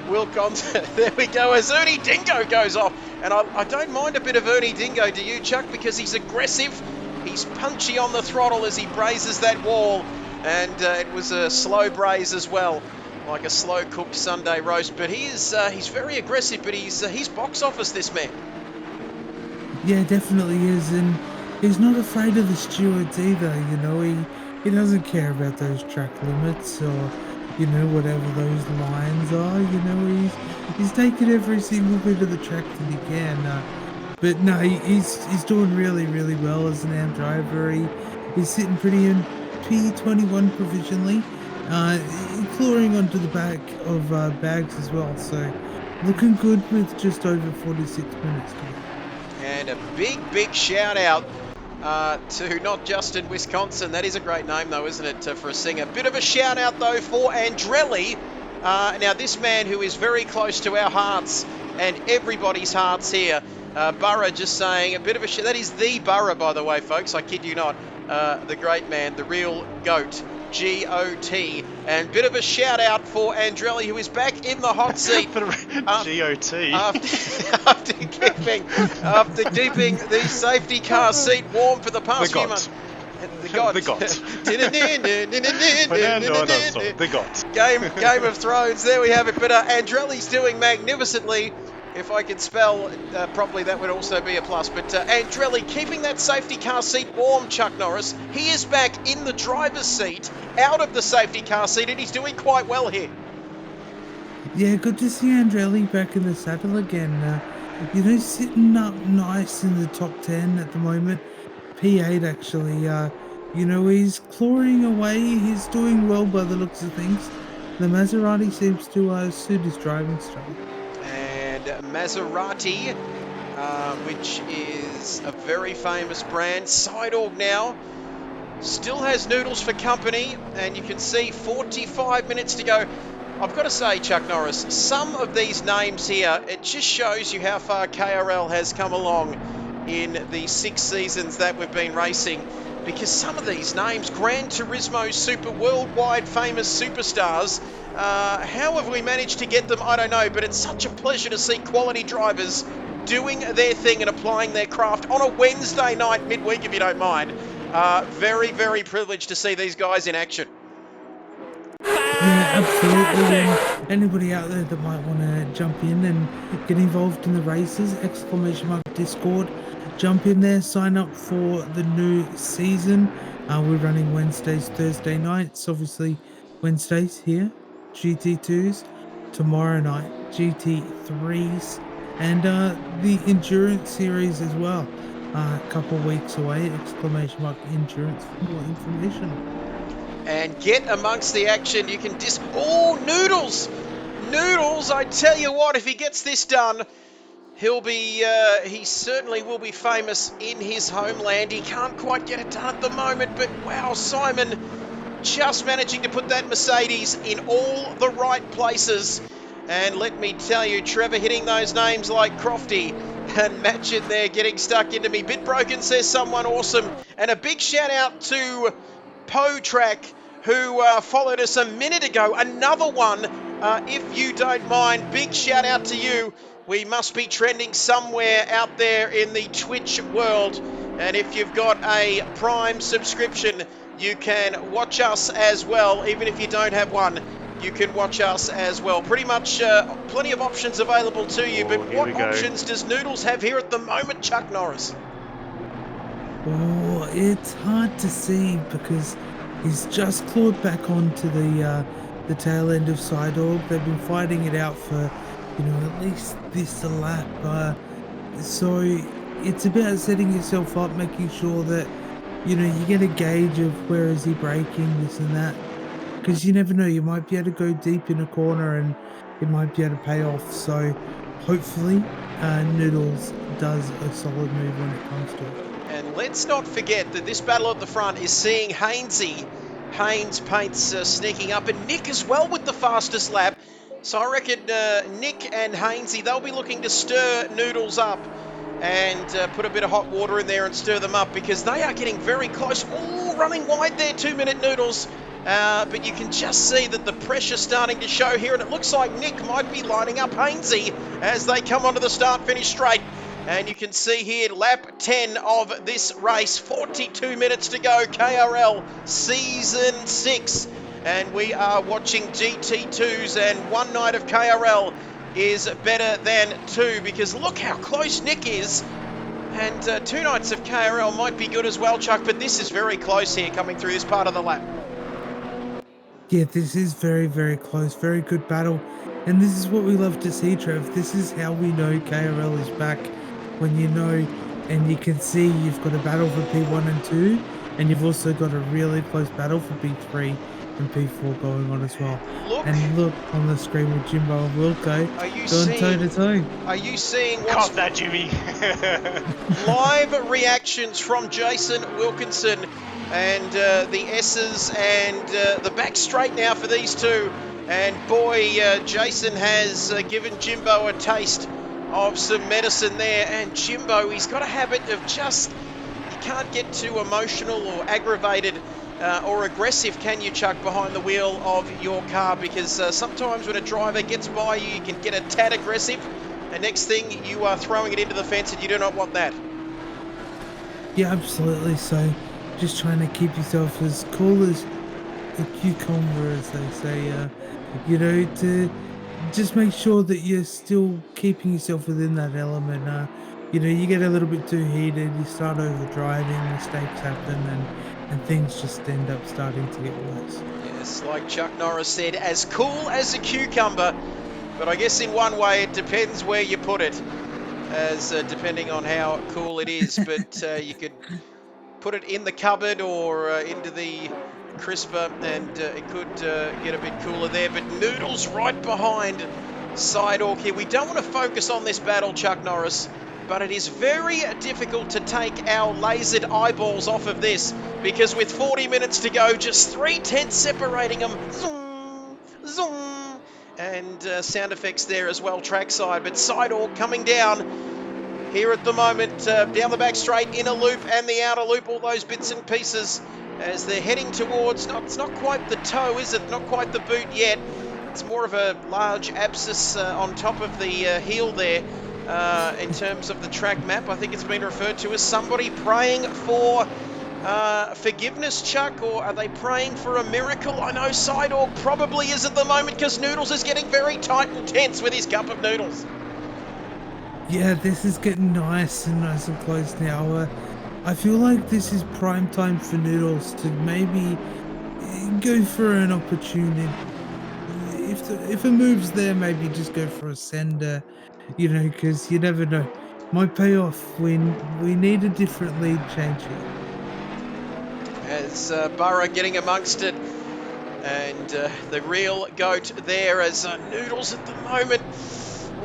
Wilkinson. There we go, as Ernie Dingo goes off. And I don't mind a bit of Ernie Dingo, do you, Chuck? Because he's aggressive, he's punchy on the throttle as he brazes that wall. And it was a slow braze as well, like a slow cooked Sunday roast. But he's very aggressive, but he's box office, this man. Yeah, definitely is, and he's not afraid of the stewards either. He doesn't care about those track limits or whatever those lines are. He's taking every single bit of the track that he can. But no, he's doing really, really well as an AM driver. He's sitting pretty in P21 provisionally. Clawing onto the back of Bags as well, so looking good with just over 46 minutes to go. And a big shout out to not Justin Wisconsin. That is a great name though, isn't it, for a singer. Bit of a shout out though for Andrelli. Now this man who is very close to our hearts and everybody's hearts here. Burra just saying a bit of a that is the Burra, by the way, folks. I kid you not. The great man, the real GOAT. G-O-T, and bit of a shout out for Andrelli, who is back in the hot seat. G-O-T. After keeping the safety car seat warm for the past few months. The GOT. The GOT. Game of Thrones. There we have it. But Andrelli's doing magnificently. If I could spell properly, that would also be a plus. But Andrelli keeping that safety car seat warm, Chuck Norris. He is back in the driver's seat, out of the safety car seat, and he's doing quite well here. Yeah, good to see Andrelli back in the saddle again. Sitting up nice in the top 10 at the moment. P8 actually, he's clawing away. He's doing well by the looks of things. The Maserati seems to suit his driving style. And Maserati, which is a very famous brand, Sidorg now, still has Noodles for company, and you can see 45 minutes to go. I've got to say, Chuck Norris, some of these names here, it just shows you how far KRL has come along in the 6 seasons that we've been racing, because some of these names, Gran Turismo super worldwide famous superstars, how have we managed to get them? I don't know, but it's such a pleasure to see quality drivers doing their thing and applying their craft on a Wednesday night midweek, if you don't mind. Very, very privileged to see these guys in action. Yeah, absolutely. And anybody out there that might want to jump in and get involved in the races, exclamation mark Discord, jump in there, sign up for the new season. We're running Wednesdays, Thursday nights, obviously Wednesdays here, GT2s, tomorrow night, GT3s, and the Endurance series as well. A couple weeks away, exclamation mark Endurance for more information. And get amongst the action. You can Oh, Noodles! Noodles, I tell you what, if he gets this done, he certainly will be famous in his homeland. He can't quite get it done at the moment, but wow, Simon just managing to put that Mercedes in all the right places. And let me tell you, Trevor hitting those names like Crofty and Matchett there getting stuck into me. Bit broken, says someone awesome. And a big shout out to Poe Track, who followed us a minute ago. Another one, if you don't mind. Big shout out to you. We must be trending somewhere out there in the Twitch world. And if you've got a Prime subscription, you can watch us as well. Even if you don't have one, you can watch us as well. Pretty much plenty of options available to you. But what options does Noodles have here at the moment, Chuck Norris? Oh, it's hard to see because he's just clawed back onto the tail end of Sidorg. They've been fighting it out for, at least this lap. So it's about setting yourself up, making sure that, you get a gauge of where is he braking, this and that. Because you never know, you might be able to go deep in a corner and it might be able to pay off. So hopefully Noodles does a solid move when it comes to it. And let's not forget that this battle at the front is seeing Hainsey. Haynes paints sneaking up, and Nick as well with the fastest lap. So I reckon Nick and Hainsey, they'll be looking to stir Noodles up and put a bit of hot water in there and stir them up, because they are getting very close. Oh, running wide there, 2-minute Noodles. But you can just see that the pressure's starting to show here, and it looks like Nick might be lining up Hainsey as they come onto the start-finish straight. And you can see here, lap 10 of this race, 42 minutes to go, KRL Season 6. And we are watching GT2s, and one night of KRL is better than two, because look how close Nick is. And 2 nights of KRL might be good as well, Chuck, but this is very close here coming through this part of the lap. Yeah, this is very, very close. Very good battle. And this is what we love to see, Trev. This is how we know KRL is back. When you know, and you can see you've got a battle for P1 and 2, and you've also got a really close battle for P3 and P4 going on as well. And look on the screen with Jimbo and Wilco going toe to toe. Are you seeing what's... Cop that, Jimmy! Live reactions from Jason Wilkinson and the S's and the back straight now for these two. And boy, Jason has given Jimbo a taste of some medicine there. And Jimbo, he's got a habit of just, you can't get too emotional or aggravated or aggressive, can you, Chuck, behind the wheel of your car? Because sometimes when a driver gets by you, you can get a tad aggressive, and next thing you are throwing it into the fence, and you do not want that. Yeah, absolutely. So just trying to keep yourself as cool as a cucumber, as they say, to just make sure that you're still keeping yourself within that element. You get a little bit too heated, you start over driving, mistakes happen, and things just end up starting to get worse. Yes, like Chuck Norris said, as cool as a cucumber, but I guess in one way it depends where you put it, as depending on how cool it is. But you could put it in the cupboard or into the crisper, and it could get a bit cooler there. But Noodles right behind Sidehawk here. We don't want to focus on this battle, Chuck Norris, but it is very difficult to take our lasered eyeballs off of this, because with 40 minutes to go, just 3/10 separating them. Zoom, zoom, and sound effects there as well trackside. But Sidehawk coming down here at the moment, down the back straight, inner loop and the outer loop, all those bits and pieces as they're heading towards, it's not quite the toe, is it? Not quite the boot yet. It's more of a large abscess on top of the heel there in terms of the track map. I think it's been referred to as somebody praying for forgiveness, Chuck, or are they praying for a miracle? I know Sidehawk probably is at the moment, because Noodles is getting very tight and tense with his cup of noodles. Yeah, this is getting nice and close now. I feel like this is prime time for Noodles to maybe go for an opportunity. If a move's there, maybe just go for a sender, because you never know. Might pay off when we need a different lead change here. As Burrow getting amongst it, and the real goat there as Noodles at the moment.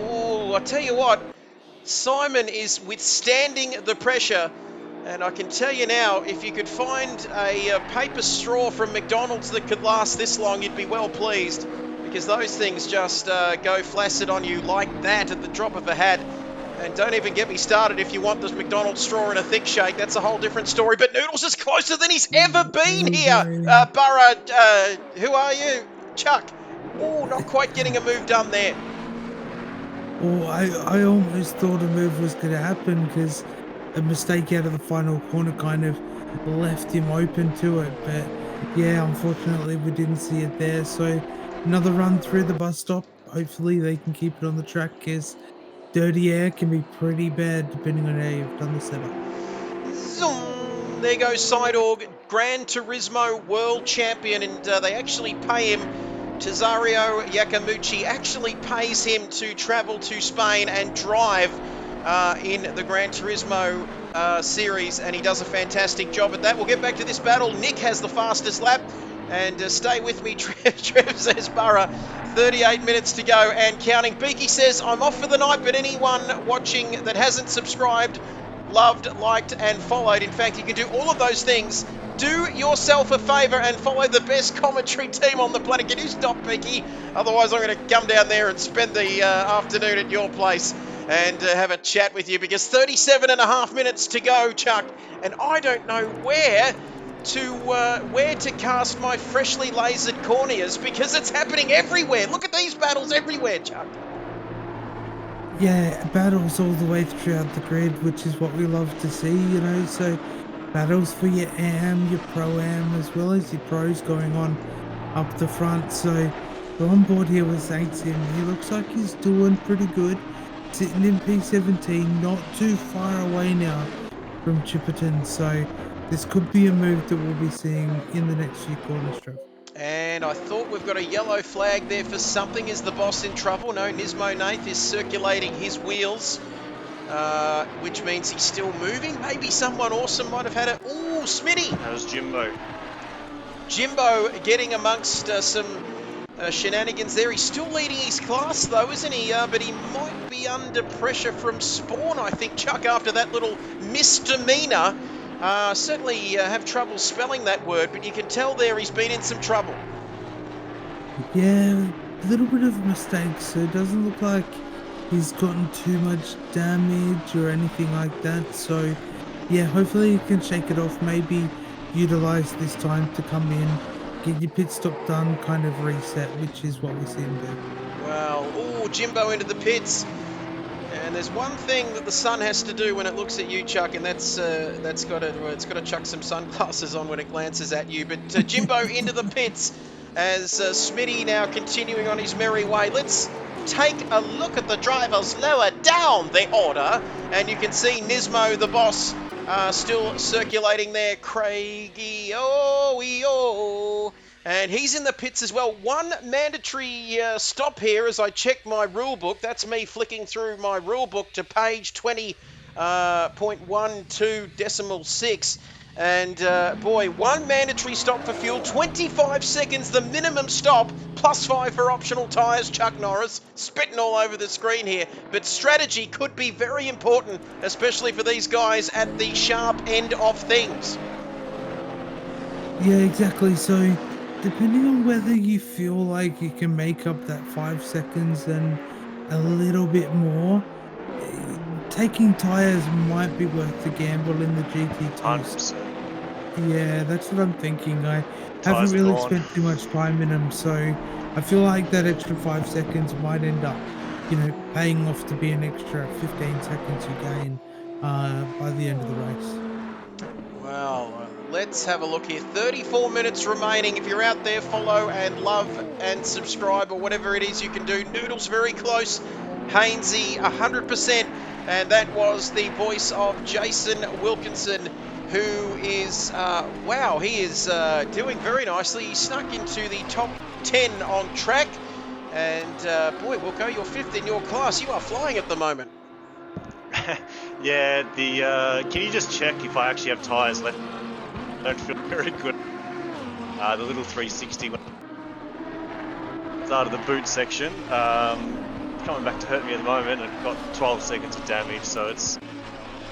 Oh, I tell you what, Simon is withstanding the pressure, and I can tell you now, if you could find a paper straw from McDonald's that could last this long, you'd be well pleased, because those things just go flaccid on you like that at the drop of a hat. And don't even get me started if you want this McDonald's straw in a thick shake. That's a whole different story. But Noodles is closer than he's ever been here. Burrow, who are you? Chuck. Oh, not quite getting a move done there. Oh, I almost thought a move was going to happen, because a mistake out of the final corner kind of left him open to it. But yeah, unfortunately we didn't see it there. So another run through the bus stop. Hopefully they can keep it on the track, because dirty air can be pretty bad depending on how you've done the setup. Zoom! There goes Sidehawk, Gran Turismo World Champion, and they actually pay him. Cesario Yakamuchi actually pays him to travel to Spain and drive in the Gran Turismo series, and he does a fantastic job at that. We'll get back to this battle. Nick has the fastest lap, and stay with me, Trev says Burrow. 38 minutes to go and counting. Beaky says, I'm off for the night, but anyone watching that hasn't subscribed, loved, liked, and followed, in fact, you can do all of those things. Do yourself a favour and follow the best commentary team on the planet. Can you stop, Beaky? Otherwise, I'm going to come down there and spend the afternoon at your place and have a chat with you, because 37 and a half minutes to go, Chuck, and I don't know where to cast my freshly lasered corneas, because it's happening everywhere. Look at these battles everywhere, Chuck. Yeah, battles all the way throughout the grid, which is what we love to see, so battles for your AM, your Pro-Am, as well as your pros going on up the front. So we're on board here with Saintsim. He looks like he's doing pretty good, sitting in P17, not too far away now from Chipperton. So this could be a move that we'll be seeing in the next few corners, Trev. And I thought we've got a yellow flag there for something. Is the boss in trouble? No, Nismo Nath is circulating his wheels, which means he's still moving. Maybe someone awesome might have had it. Ooh, Smitty! That was Jimbo. Jimbo getting amongst some shenanigans there. He's still leading his class though, isn't he? But he might be under pressure from Spawn, I think, Chuck, after that little misdemeanor. Certainly have trouble spelling that word, but you can tell there he's been in some trouble. Yeah, a little bit of mistakes, so it doesn't look like he's gotten too much damage or anything like that. So yeah, hopefully he can shake it off, maybe utilize this time to come in, get your pit stop done, kind of reset, which is what we see him do. Well, ooh, Jimbo into the pits. And there's one thing that the sun has to do when it looks at you, Chuck, and it's got to chuck some sunglasses on when it glances at you. But Jimbo into the pits as Smitty now continuing on his merry way. Let's take a look at the drivers lower down the order, and you can see Nismo, the boss, still circulating there. Craigie, and he's in the pits as well. One mandatory stop here as I check my rule book. That's me flicking through my rule book to page 20.12.6. And boy, one mandatory stop for fuel, 25 seconds, the minimum stop, +5 for optional tyres. Chuck Norris spitting all over the screen here. But strategy could be very important, especially for these guys at the sharp end of things. Yeah, exactly. So, depending on whether you feel like you can make up that 5 seconds and a little bit more, taking tires might be worth the gamble in the GT2. 100%. Yeah, that's what I'm thinking. I haven't Tyres really gone. spent too much time in them, so I feel like that extra 5 seconds might end up, paying off to be an extra 15 seconds you gain by the end of the race. Well, let's have a look here. 34 minutes remaining. If you're out there, follow and love and subscribe or whatever it is you can do. Noodles very close. Hainsey 100%. And that was the voice of Jason Wilkinson, who is, wow, he is doing very nicely. He snuck into the top 10 on track. And boy, Wilco, you're 5th in your class. You are flying at the moment. Yeah, can you just check if I actually have tyres left? I don't feel very good. The little 360 started the boot section. Coming back to hurt me at the moment. I've got 12 seconds of damage, so it's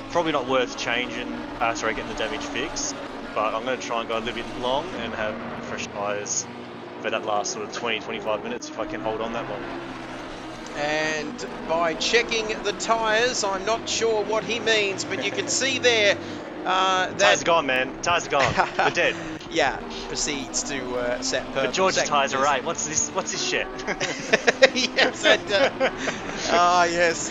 probably not worth getting the damage fixed. But I'm going to try and go a little bit long and have fresh tyres for that last sort of 20-25 minutes if I can hold on that long. And by checking the tyres, I'm not sure what he means, but you can see there that... Tyres are gone, man. Tyres are gone. They're dead. Yeah, proceeds to set purple. But George's tyres are right. What's this shit? Yes, and... yes.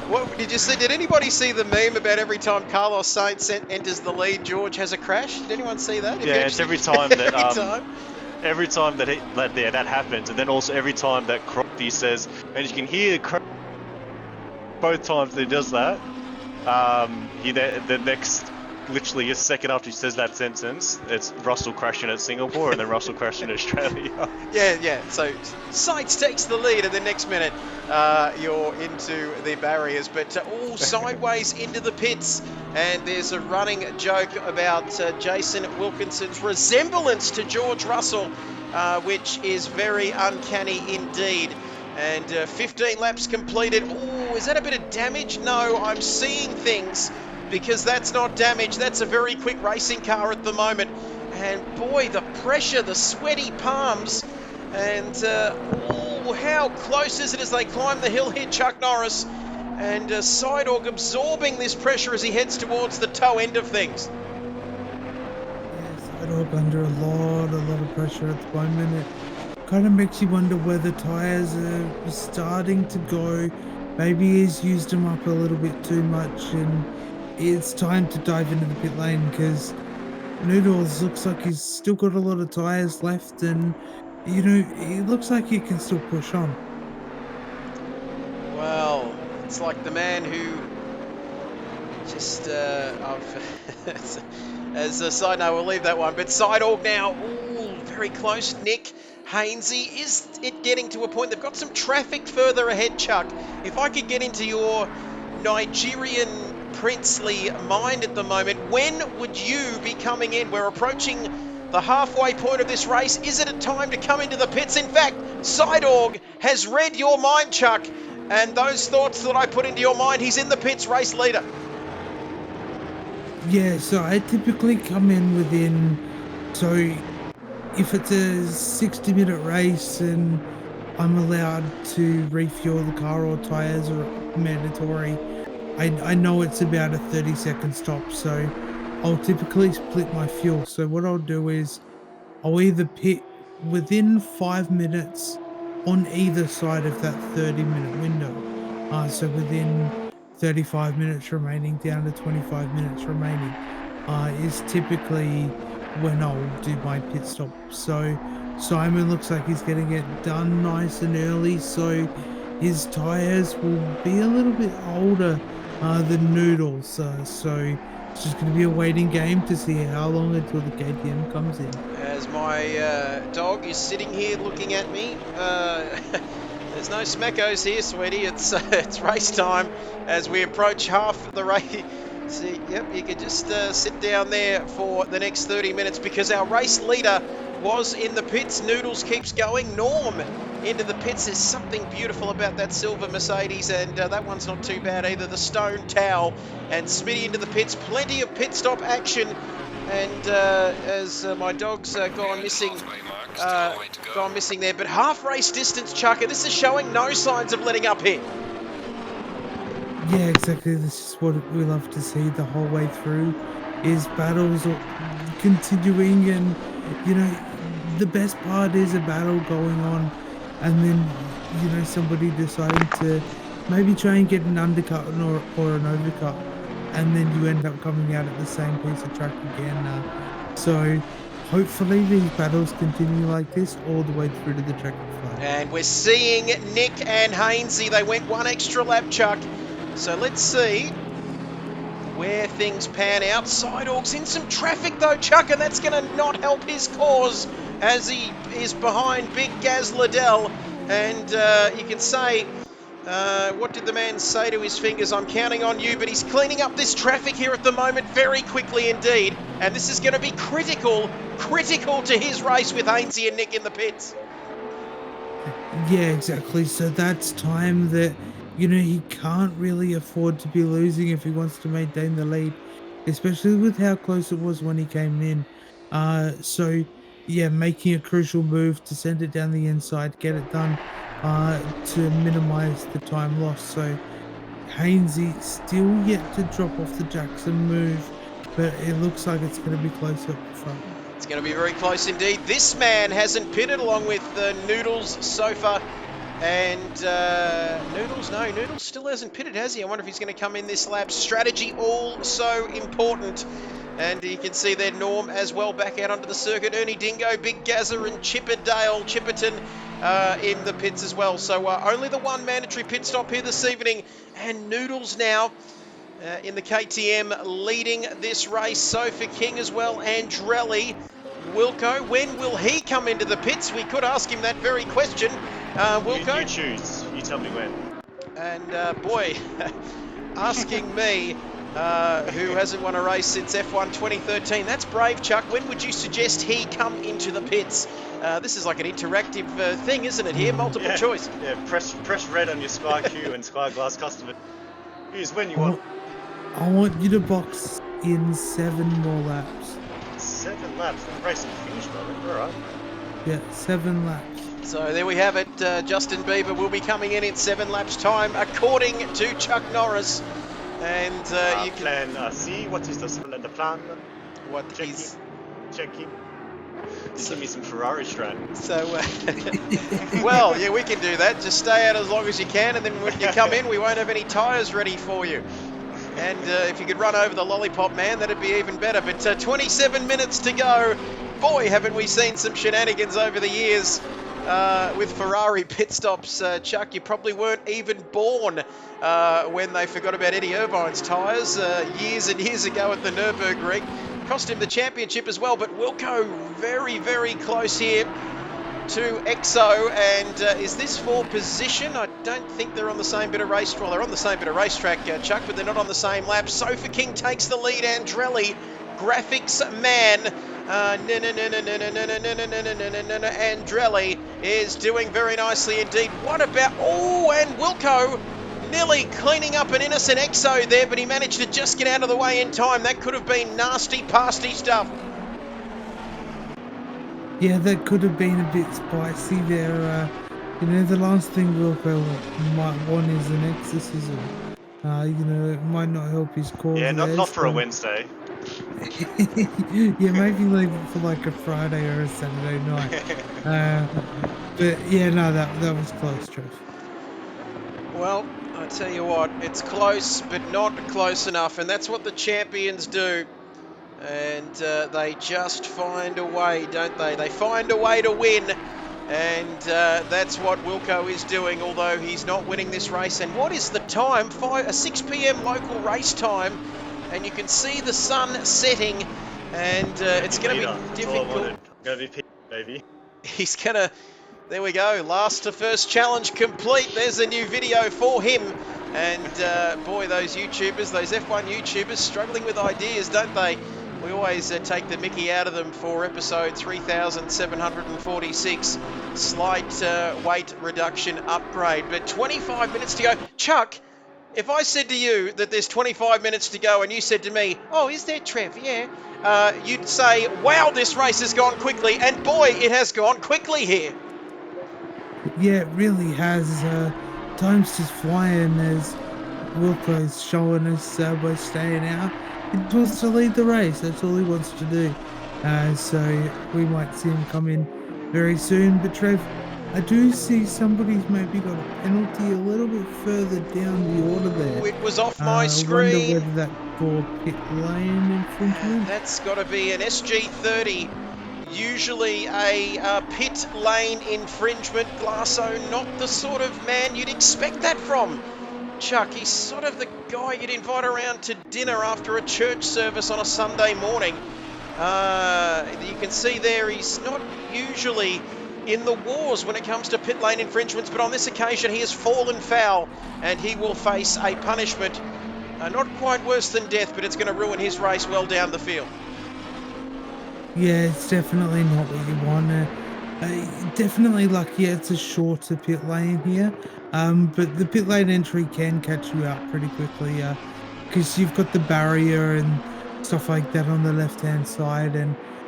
What did you see? Did anybody see the meme about every time Carlos Sainz enters the lead, George has a crash? Did anyone see that? Yeah, it's every time that... Every time. that happens, and then also every time that Crofty says, and you can hear both times that he does that, the next, literally a second after he says that sentence, it's Russell crashing at Singapore and then Russell crashing at Australia. Yeah. So Sainz takes the lead, and the next minute you're into the barriers, but all sideways into the pits. And there's a running joke about Jason Wilkinson's resemblance to George Russell, which is very uncanny indeed. And 15 laps completed. Oh, is that a bit of damage? No, I'm seeing things, because that's not damage. That's a very quick racing car at the moment. And boy, the pressure, the sweaty palms. And how close is it as they climb the hill here, Chuck Norris? And Sidorg absorbing this pressure as he heads towards the toe end of things. Yeah, Sidorg under a lot of pressure at the moment. It kind of makes you wonder whether tyres are starting to go. Maybe he's used them up a little bit too much, and it's time to dive into the pit lane, because Noodles looks like he's still got a lot of tyres left, and it looks like he can still push on. Well, it's like the man who just, as a side note, we'll leave that one. But Sidorg now, very close. Nick Hainsey, is it getting to a point? They've got some traffic further ahead, Chuck. If I could get into your Nigerian princely mind at the moment, when would you be coming in? We're approaching the halfway point of this race. Is it a time to come into the pits? In fact, Sidorg has read your mind, Chuck. And those thoughts that I put into your mind, he's in the pits, race leader. Yeah, so I typically come in within, so if it's a 60-minute race and I'm allowed to refuel the car or tyres are mandatory, I know it's about a 30-second stop, so I'll typically split my fuel. So what I'll do is I'll either pit within 5 minutes on either side of that 30-minute window. So within 35 minutes remaining down to 25 minutes remaining is typically when I'll do my pit stop. So Simon looks like he's getting it done nice and early, so his tires will be a little bit older than Noodles. So it's just going to be a waiting game to see how long until the KTM comes in. As my dog is sitting here looking at me, there's no smackos here, sweetie. It's race time as we approach half the race. See, yep, you can just sit down there for the next 30 minutes because our race leader was in the pits. Noodles keeps going. Norm into the pits. There's something beautiful about that silver Mercedes, and that one's not too bad either. The stone towel and Smitty into the pits. Plenty of pit stop action. And as my dog's gone missing there, but half race distance, Chucker. This is showing no signs of letting up here. Yeah, exactly. This is what we love to see the whole way through, is battles continuing, and the best part is a battle going on, and then somebody deciding to maybe try and get an undercut or an overcut, and then you end up coming out at the same piece of track again. So hopefully these battles continue like this all the way through to the checkered flag. And we're seeing Nick and Hainsey. They went one extra lap, Chuck. So let's see where things pan out. Sidehawk's in some traffic though, Chuck, and that's going to not help his cause as he is behind Big Gaz Liddell. And you can say, what did the man say to his fingers? I'm counting on you, but he's cleaning up this traffic here at the moment very quickly indeed. And this is going to be critical to his race with Hainsey and Nick in the pits. Yeah, exactly. So that's time that he can't really afford to be losing if he wants to maintain the lead, especially with how close it was when he came in. So yeah, making a crucial move to send it down the inside, get it done, to minimize the time lost. So Hainsey still yet to drop off the Jackson move, but it looks like it's going to be close up front. It's going to be very close indeed. This man hasn't pitted along with Noodles so far. And Noodles still hasn't pitted, has he? I wonder if he's going to come in this lap. Strategy also important. And you can see there Norm as well back out onto the circuit. Ernie Dingo, Big Gazza and Chipperton in the pits as well. So only the one mandatory pit stop here this evening. And Noodles now in the KTM leading this race. Sofa King as well. Andrelli. Wilco, when will he come into the pits? We could ask him that very question. Wilco? You choose. You tell me when. And boy, asking me, who hasn't won a race since F1 2013, that's brave, Chuck. When would you suggest he come into the pits? This is like an interactive thing, isn't it here? Multiple choice. Yeah, press red on your Sky Q and Sky Glass customer. Use when you want. I want you to box in 7 more laps. 7 laps. The race is finished, brother. All right. Yeah, 7 laps. So there we have it. Justin Bieber will be coming in 7 laps time, according to Chuck Norris. And you can plan C. What is the plan? What is checking? Give me some Ferrari strat. So, well, yeah, we can do that. Just stay out as long as you can, and then when you come in, we won't have any tyres ready for you. And if you could run over the lollipop man, that'd be even better. But 27 minutes to go. Boy, haven't we seen some shenanigans over the years with Ferrari pit stops. Chuck, you probably weren't even born when they forgot about Eddie Irvine's tyres years and years ago at the Nürburgring. Cost him the championship as well, but Wilco very, very close here to Exo. And is this for position? I don't think they're on the same bit of race. Well, they're on the same bit of racetrack, Chuck, but they're not on the same lap. Sofa King takes the lead. Andrelli, graphics man. Andrelli is doing very nicely indeed. What about... Oh, and Wilco nearly cleaning up an innocent Exo there, but he managed to just get out of the way in time. That could have been nasty, pasty stuff. Yeah, that could have been a bit spicy there. The last thing Wilco might want is an exorcism. It might not help his cause. Yeah, not for a Wednesday. Yeah, maybe leave it for like a Friday or a Saturday night. But yeah, no, that was close, Trev. Well, I tell you what, it's close, but not close enough, and that's what the champions do. And they just find a way, don't they? They find a way to win. And that's what Wilco is doing, although he's not winning this race. And what is the time? 6 p.m. local race time. And you can see the sun setting. And it's going to be difficult. I'm going to be Peter, baby. He's going to... There we go. Last to first challenge complete. There's a new video for him. And boy, those YouTubers, those F1 YouTubers, struggling with ideas, don't they? We always take the mickey out of them for episode 3746. Slight weight reduction upgrade. But 25 minutes to go. Chuck, if I said to you that there's 25 minutes to go and you said to me, oh, is there, Trev? Yeah. You'd say, wow, this race has gone quickly. And boy, it has gone quickly here. Yeah, it really has. Time's just flying as Wilco's showing us by staying out. He wants to lead the race. That's all he wants to do. So we might see him come in very soon. But Trev, I do see somebody's maybe got a penalty a little bit further down the order there. Oh, it was off my I screen. wonder whether that for pit lane infringement. That's got to be an SG30. Usually a pit lane infringement. Glasso, not the sort of man you'd expect that from. Chuck, he's sort of the guy you'd invite around to dinner after a church service on a Sunday morning. You can see there he's not usually in the wars when it comes to pit lane infringements, but on this occasion he has fallen foul and he will face a punishment. Not quite worse than death, but it's going to ruin his race well down the field. Yeah, it's definitely not what you want. Definitely lucky it's a shorter pit lane here. But the pit lane entry can catch you out pretty quickly because you've got the barrier and stuff like that on the left-hand side,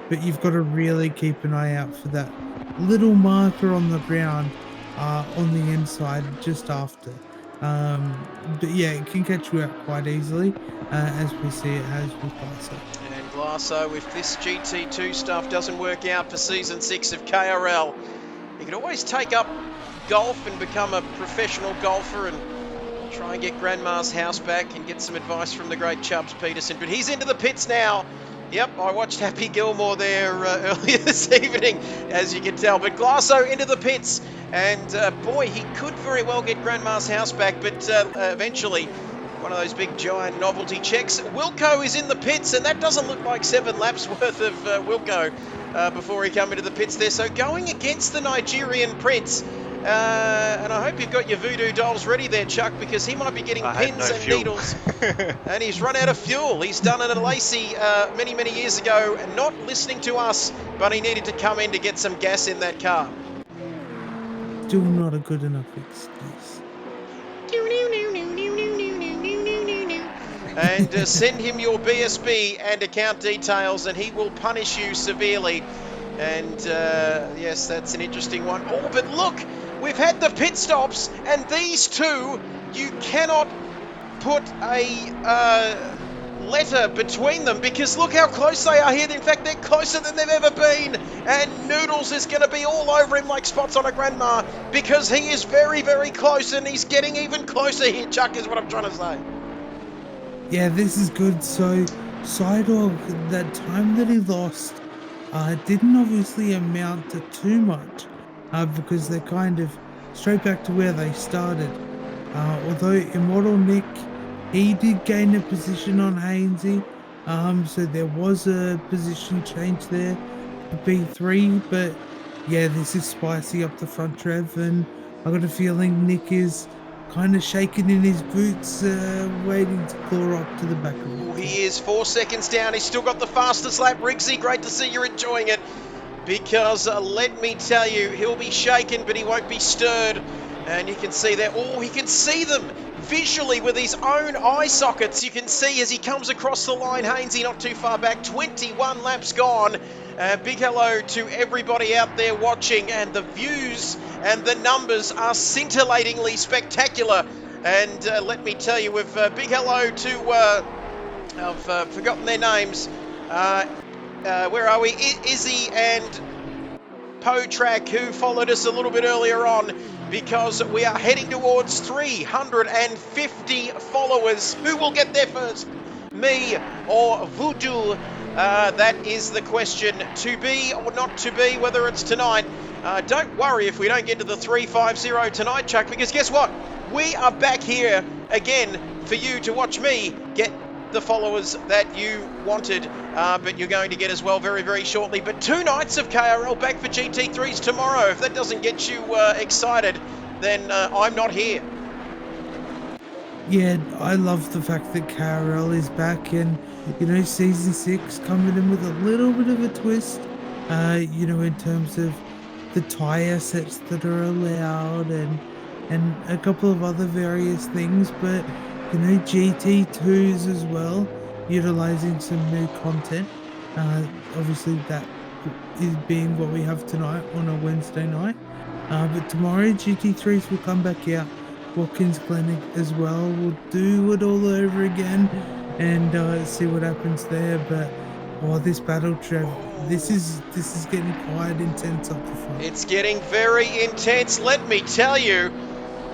but you've got to really keep an eye out for that little marker on the ground on the inside just after. But yeah, it can catch you out quite easily, as we see it has with Glasso. And Glasso, if this GT2 stuff doesn't work out for Season 6 of KRL, you can always take up golf and become a professional golfer and try and get Grandma's house back and get some advice from the great Chubbs Peterson. But he's into the pits now. Yep, I watched Happy Gilmore there earlier this evening, as you can tell. But Glasso into the pits, and boy, he could very well get Grandma's house back, but eventually, one of those big giant novelty checks. Wilco is in the pits, and that doesn't look like 7 laps worth of Wilco before he come into the pits there. So going against the Nigerian Prince. And I hope you've got your voodoo dolls ready there, Chuck, because he might be getting pins and needles. And he's run out of fuel. He's done it at Lacey many, many years ago, and not listening to us, but he needed to come in to get some gas in that car. Still not a good enough excuse. And send him your BSB and account details, and he will punish you severely. And yes, that's an interesting one. Oh, but look, we've had the pit stops, and these two, you cannot put a letter between them, because look how close they are here. In fact, they're closer than they've ever been. And Noodles is going to be all over him like spots on a grandma, because he is very, very close, and he's getting even closer here, Chuck, is what I'm trying to say. Yeah, this is good. So, Sidog, that time that he lost, didn't obviously amount to too much because they're kind of straight back to where they started. Although Immortal Nick, he did gain a position on Hainsey, so there was a position change there to B3, but yeah, this is spicy up the front, Trev, and I got a feeling Nick is kind of shaking in his boots, waiting to claw up to the back of him. He is 4 seconds down. He's still got the fastest lap. Riggsy, great to see you're enjoying it, because let me tell you, he'll be shaken, but he won't be stirred. And you can see that. Oh, he can see them visually with his own eye sockets. You can see as he comes across the line, Hainsey not too far back, 21 laps gone. Big hello to everybody out there watching, and the views and the numbers are scintillatingly spectacular. And let me tell you, with big hello to, I've forgotten their names. Where are we? Izzy and Potrak, who followed us a little bit earlier on, because we are heading towards 350 followers. Who will get there first? Me or Voodoo That is the question. To be or not to be, whether it's tonight. Don't worry if we don't get to the 350 tonight, Chuck, because guess what? We are back here again for you to watch me get the followers that you wanted, but you're going to get as well very, very shortly. But 2 nights of KRL back for GT3s tomorrow. If that doesn't get you excited, then I'm not here. Yeah, I love the fact that KRL is back and, season 6 coming in with a little bit of a twist, in terms of the tire sets that are allowed and a couple of other various things, but, GT2s as well, utilizing some new content. Obviously that is being what we have tonight on a Wednesday night. But tomorrow GT3s will come back out. Watkins Glen as well. We'll do it all over again and see what happens there. But this battle, Trev, this is getting quite intense up the front. It's getting very intense. Let me tell you,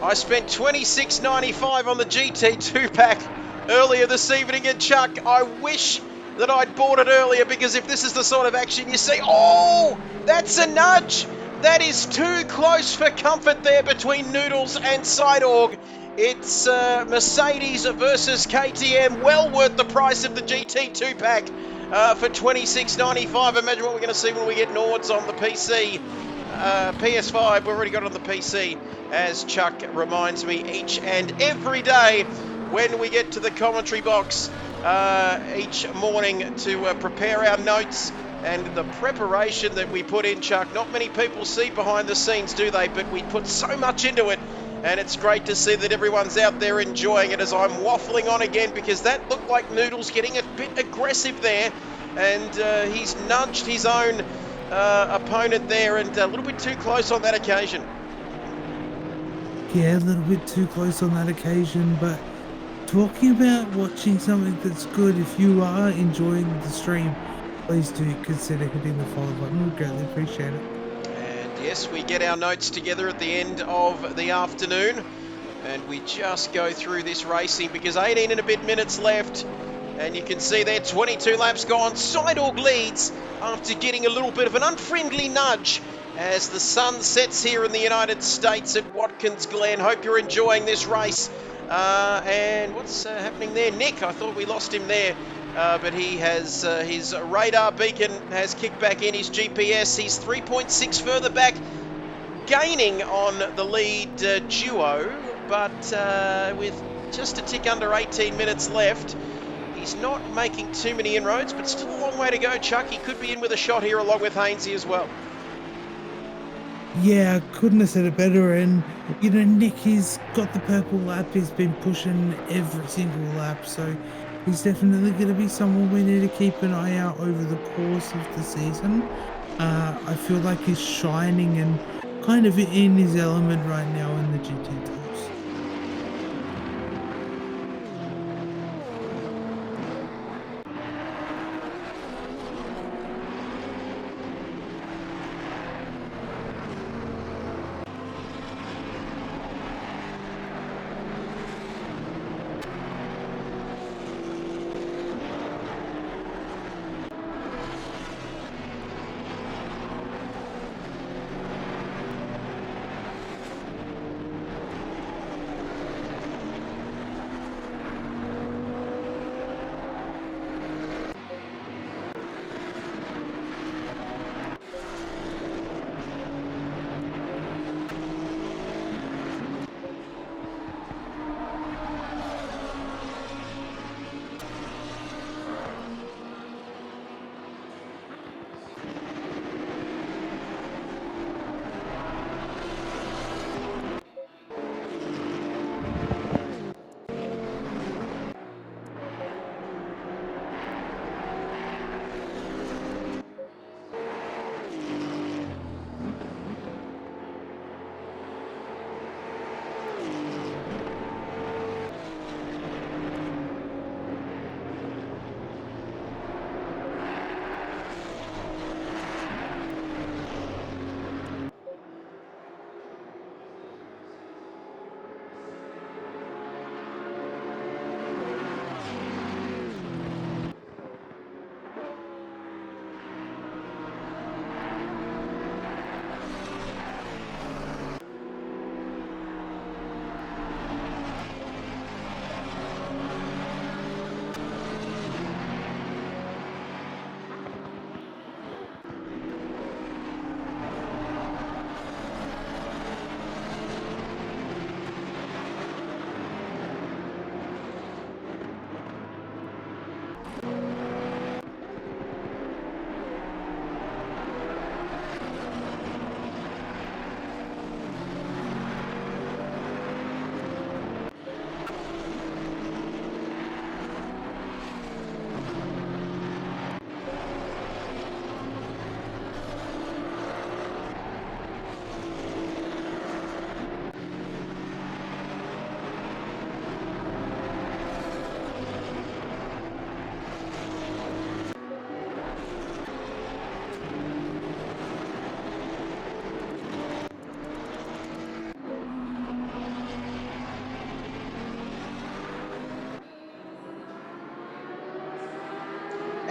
I spent $26.95 on the GT2 pack earlier this evening, and Chuck, I wish that I'd bought it earlier, because if this is the sort of action you see, oh, that's a nudge. That is too close for comfort there between Noodles and Sidorg. It's Mercedes versus KTM. Well worth the price of the GT2 pack for $26.95. Imagine what we're going to see when we get Nords on the PC. PS5, we've already got it on the PC, as Chuck reminds me each and every day when we get to the commentary box each morning to prepare our notes. And the preparation that we put in, Chuck, not many people see behind the scenes, do they? But we put so much into it, and it's great to see that everyone's out there enjoying it, as I'm waffling on again, because that looked like Noodles getting a bit aggressive there, and he's nudged his own opponent there, and a little bit too close on that occasion. Yeah, a little bit too close on that occasion, but talking about watching something that's good, if you are enjoying the stream, please do consider hitting the follow button. We greatly appreciate it. And yes, we get our notes together at the end of the afternoon, and we just go through this racing, because 18 and a bit minutes left, and you can see there 22 laps gone. Sidorg leads after getting a little bit of an unfriendly nudge as the sun sets here in the United States at Watkins Glen. Hope you're enjoying this race. And what's happening there? Nick, I thought we lost him there. But he has his radar beacon has kicked back in, his GPS. He's 3.6 further back, gaining on the lead duo, but with just a tick under 18 minutes left, he's not making too many inroads, but still a long way to go, Chuck. He could be in with a shot here along with Hainsey as well. Yeah, I couldn't have said it better. And, Nick, he's got the purple lap. He's been pushing every single lap, so he's definitely going to be someone we need to keep an eye out over the course of the season. I feel like he's shining and kind of in his element right now in the GT2s.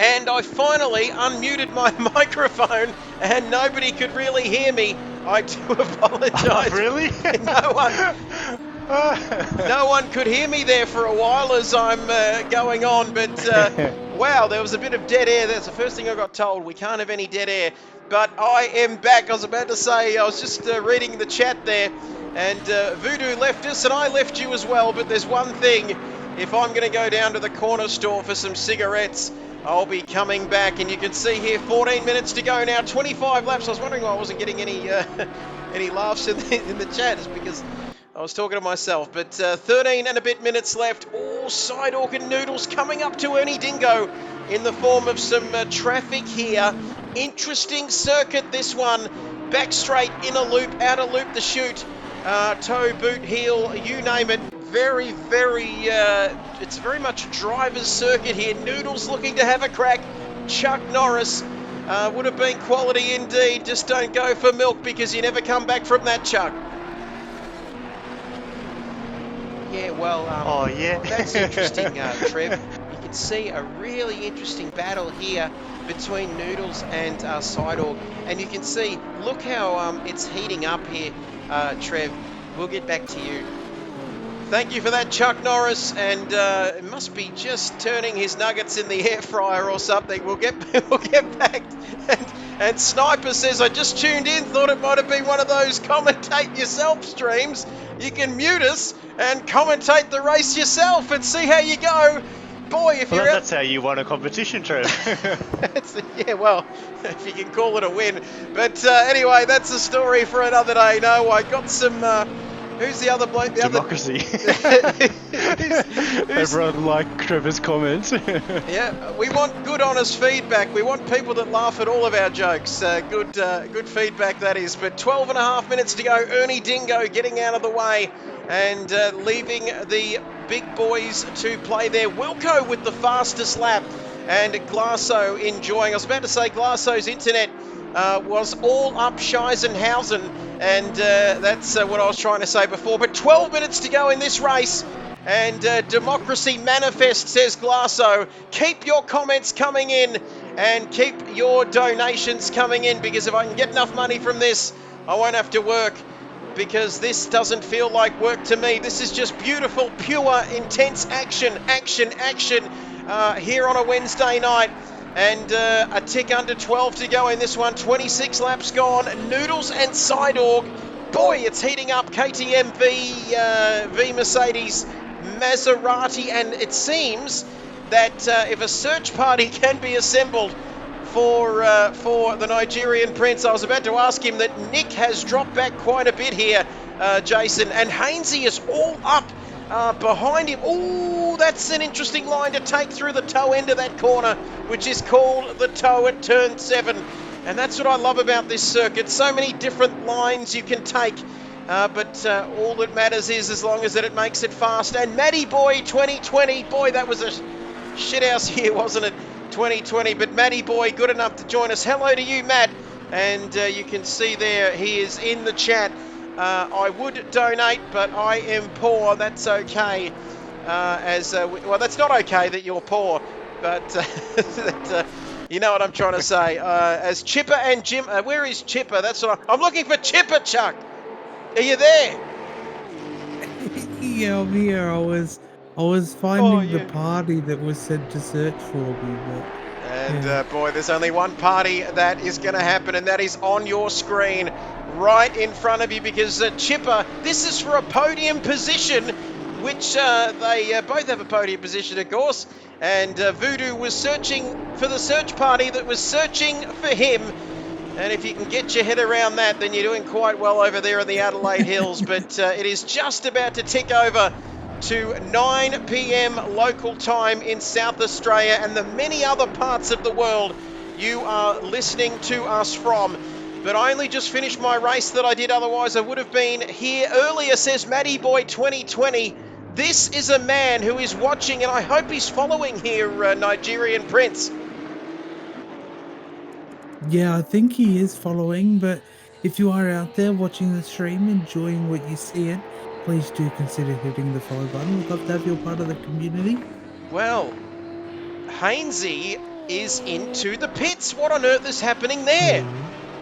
and I finally unmuted my microphone and nobody could really hear me. I do apologise. Really? No one could hear me there for a while as I'm going on, but wow, there was a bit of dead air. That's the first thing I got told. We can't have any dead air. But I am back. I was about to say, I was just reading the chat there, and Voodoo left us, and I left you as well. But there's one thing. If I'm going to go down to the corner store for some cigarettes, I'll be coming back. And you can see here, 14 minutes to go now, 25 laps. I was wondering why I wasn't getting any any laughs in the chat. It's because I was talking to myself, but 13 and a bit minutes left. All Sidehawk and Noodles coming up to Ernie Dingo in the form of some traffic here. Interesting circuit, this one. Back straight, inner loop, outer loop, the chute. Toe, boot, heel, you name it. Very, it's very much a driver's circuit here. Noodles looking to have a crack. Chuck Norris would have been quality indeed. Just don't go for milk because you never come back from that, Chuck. Yeah, well, oh, yeah. That's interesting, Trev. You can see a really interesting battle here between Noodles and Sidehawk. And you can see, look how it's heating up here, Trev. We'll get back to you. Thank you for that, Chuck Norris. And it must be just turning his nuggets in the air fryer or something. We'll get back. And Sniper says, I just tuned in, thought it might have been one of those commentate yourself streams. You can mute us and commentate the race yourself and see how you go. Boy, if you're that's how you won a competition, Trev. Yeah, well, if you can call it a win. But anyway, that's a story for another day. No, I got some... who's the other bloke? Democracy. Everyone liked Trevor's comments. Yeah, we want good, honest feedback. We want people that laugh at all of our jokes. Good feedback, that is. But 12 and a half minutes to go. Ernie Dingo getting out of the way and leaving the big boys to play there. Wilco with the fastest lap and Glasso enjoying. I was about to say Glasso's internet was all up Scheisenhausen, and that's what I was trying to say before. But 12 minutes to go in this race, and democracy manifest, says Glasso. Keep your comments coming in and keep your donations coming in, because if I can get enough money from this, I won't have to work, because this doesn't feel like work to me. This is just beautiful, pure, intense action here on a Wednesday night. And a tick under 12 to go in this one. 26 laps gone. Noodles and Sidehawk. Boy, it's heating up. KTM v Mercedes, Maserati. And it seems that if a search party can be assembled for the Nigerian Prince, I was about to ask him that Nick has dropped back quite a bit here, Jason. And Hainsey is all up behind him. Ooh, that's an interesting line to take through the toe end of that corner, which is called the toe at turn 7. And that's what I love about this circuit. So many different lines you can take, but all that matters is as long as that it makes it fast. And Matty Boy 2020, boy, that was a shithouse year, wasn't it? 2020, but Matty Boy, good enough to join us. Hello to you, Matt. And you can see there, he is in the chat. I would donate, but I am poor. That's okay. Well, that's not okay that you're poor, but that, you know what I'm trying to say. As Chipper and Jim, where is Chipper? That's what I'm looking for. Chipper, Chuck. Are you there? Yeah, I'm here. I was finding the party that was sent to search for me, but. And boy, there's only one party that is going to happen, and that is on your screen right in front of you, because Chipper, this is for a podium position, which they both have a podium position, of course, and Voodoo was searching for the search party that was searching for him. And if you can get your head around that, then you're doing quite well over there in the Adelaide Hills. But it is just about to tick over to 9 p.m. local time in South Australia and the many other parts of the world you are listening to us from. But I only just finished my race that I did, otherwise I would have been here earlier, says Matty Boy 2020. This is a man who is watching, and I hope he's following here, Nigerian Prince. Yeah, I think he is following, but if you are out there watching the stream, enjoying what you see it, please do consider hitting the follow button. We'd love to have you part of the community. Well, Hainsey is into the pits. What on earth is happening there?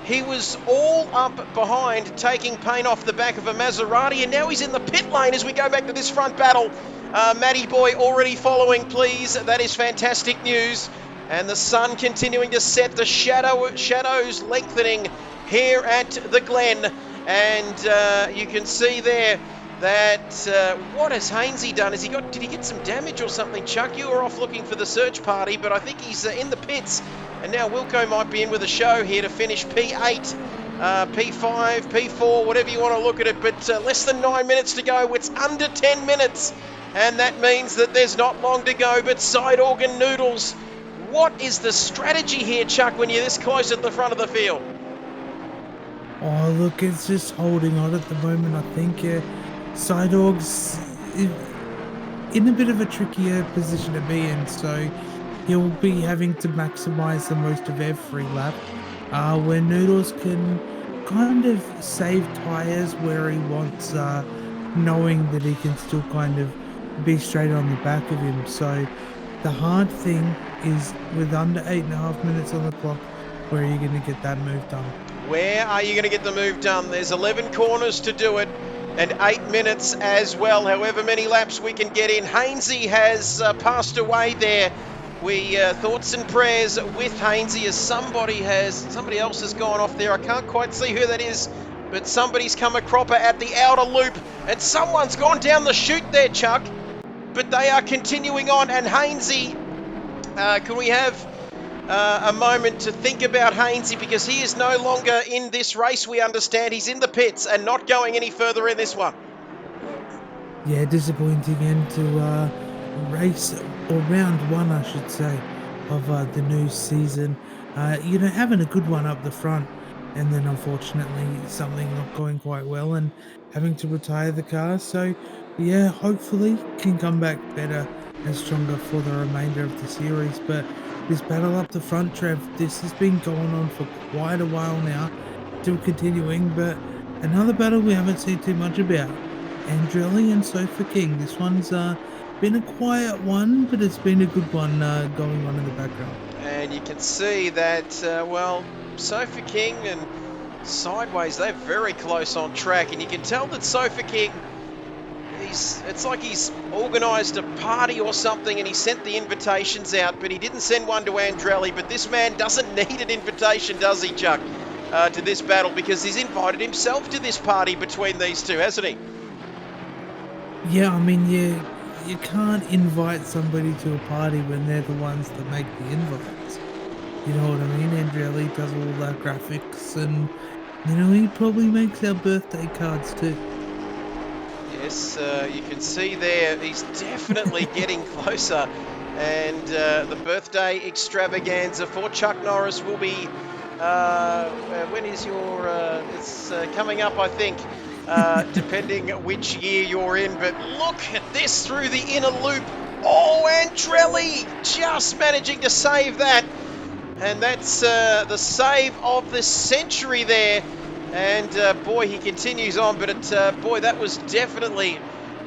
He was all up behind, taking paint off the back of a Maserati, and now he's in the pit lane as we go back to this front battle. Matty Boy already following, please. That is fantastic news. And the sun continuing to set, the shadows lengthening here at the Glen. And you can see there that what has Hainsey done? Did he get some damage or something, Chuck? You were off looking for the search party, but I think he's in the pits. And now Wilco might be in with a show here to finish P8, P5, P4, whatever you want to look at it. But less than 9 minutes to go. It's under 10 minutes. And that means that there's not long to go. But Side Organ Noodles, what is the strategy here, Chuck, when you're this close at the front of the field? Oh, look, it's just holding on at the moment, I think. Side Org's in a bit of a trickier position to be in, so he'll be having to maximize the most of every lap, where Noodles can kind of save tires where he wants, knowing that he can still kind of be straight on the back of him. So the hard thing is, with under 8.5 minutes on the clock, where are you going to get that move done? Where are you going to get the move done? There's 11 corners to do it, and 8 minutes as well, however many laps we can get in. Hainsey has passed away there. We thoughts and prayers with Hainsey as somebody else has gone off there. I can't quite see who that is, but somebody's come a cropper at the outer loop, and someone's gone down the chute there, Chuck. But they are continuing on, and Hainsey, can we have a moment to think about Hainsey, because he is no longer in this race, we understand. He's in the pits and not going any further in this one. Yeah, disappointing end to race, or round one, I should say, of the new season. Having a good one up the front, and then unfortunately something not going quite well and having to retire the car. So yeah, hopefully can come back better and stronger for the remainder of the series. But this battle up the front, Trev, this has been going on for quite a while now, still continuing, but another battle we haven't seen too much about. Andrelli and Sofa King. This one's been a quiet one, but it's been a good one going on in the background. And you can see that, Sofa King and Sideways, they're very close on track, and you can tell that Sofa King, it's like he's organised a party or something and he sent the invitations out, but he didn't send one to Andrelli. But this man doesn't need an invitation, does he, Chuck, to this battle, because he's invited himself to this party between these two, hasn't he? Yeah, I mean, you can't invite somebody to a party when they're the ones that make the invites. You know what I mean? Andrelli does all our graphics, and, he probably makes our birthday cards too. Yes, you can see there, he's definitely getting closer. And the birthday extravaganza for Chuck Norris will be, when is your, it's coming up, I think, depending which year you're in. But look at this through the inner loop. Oh, Andrelli just managing to save that. And that's the save of the century there. And boy, he continues on, but that was definitely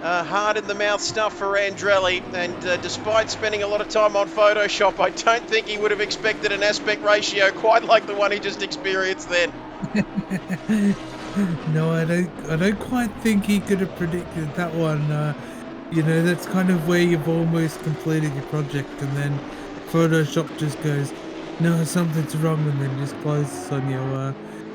hard in the mouth stuff for Andrelli. And despite spending a lot of time on Photoshop, I don't think he would have expected an aspect ratio quite like the one he just experienced then. No, I don't quite think he could have predicted that one. That's kind of where you've almost completed your project, and then Photoshop just goes, no, something's wrong, and then just closes on you.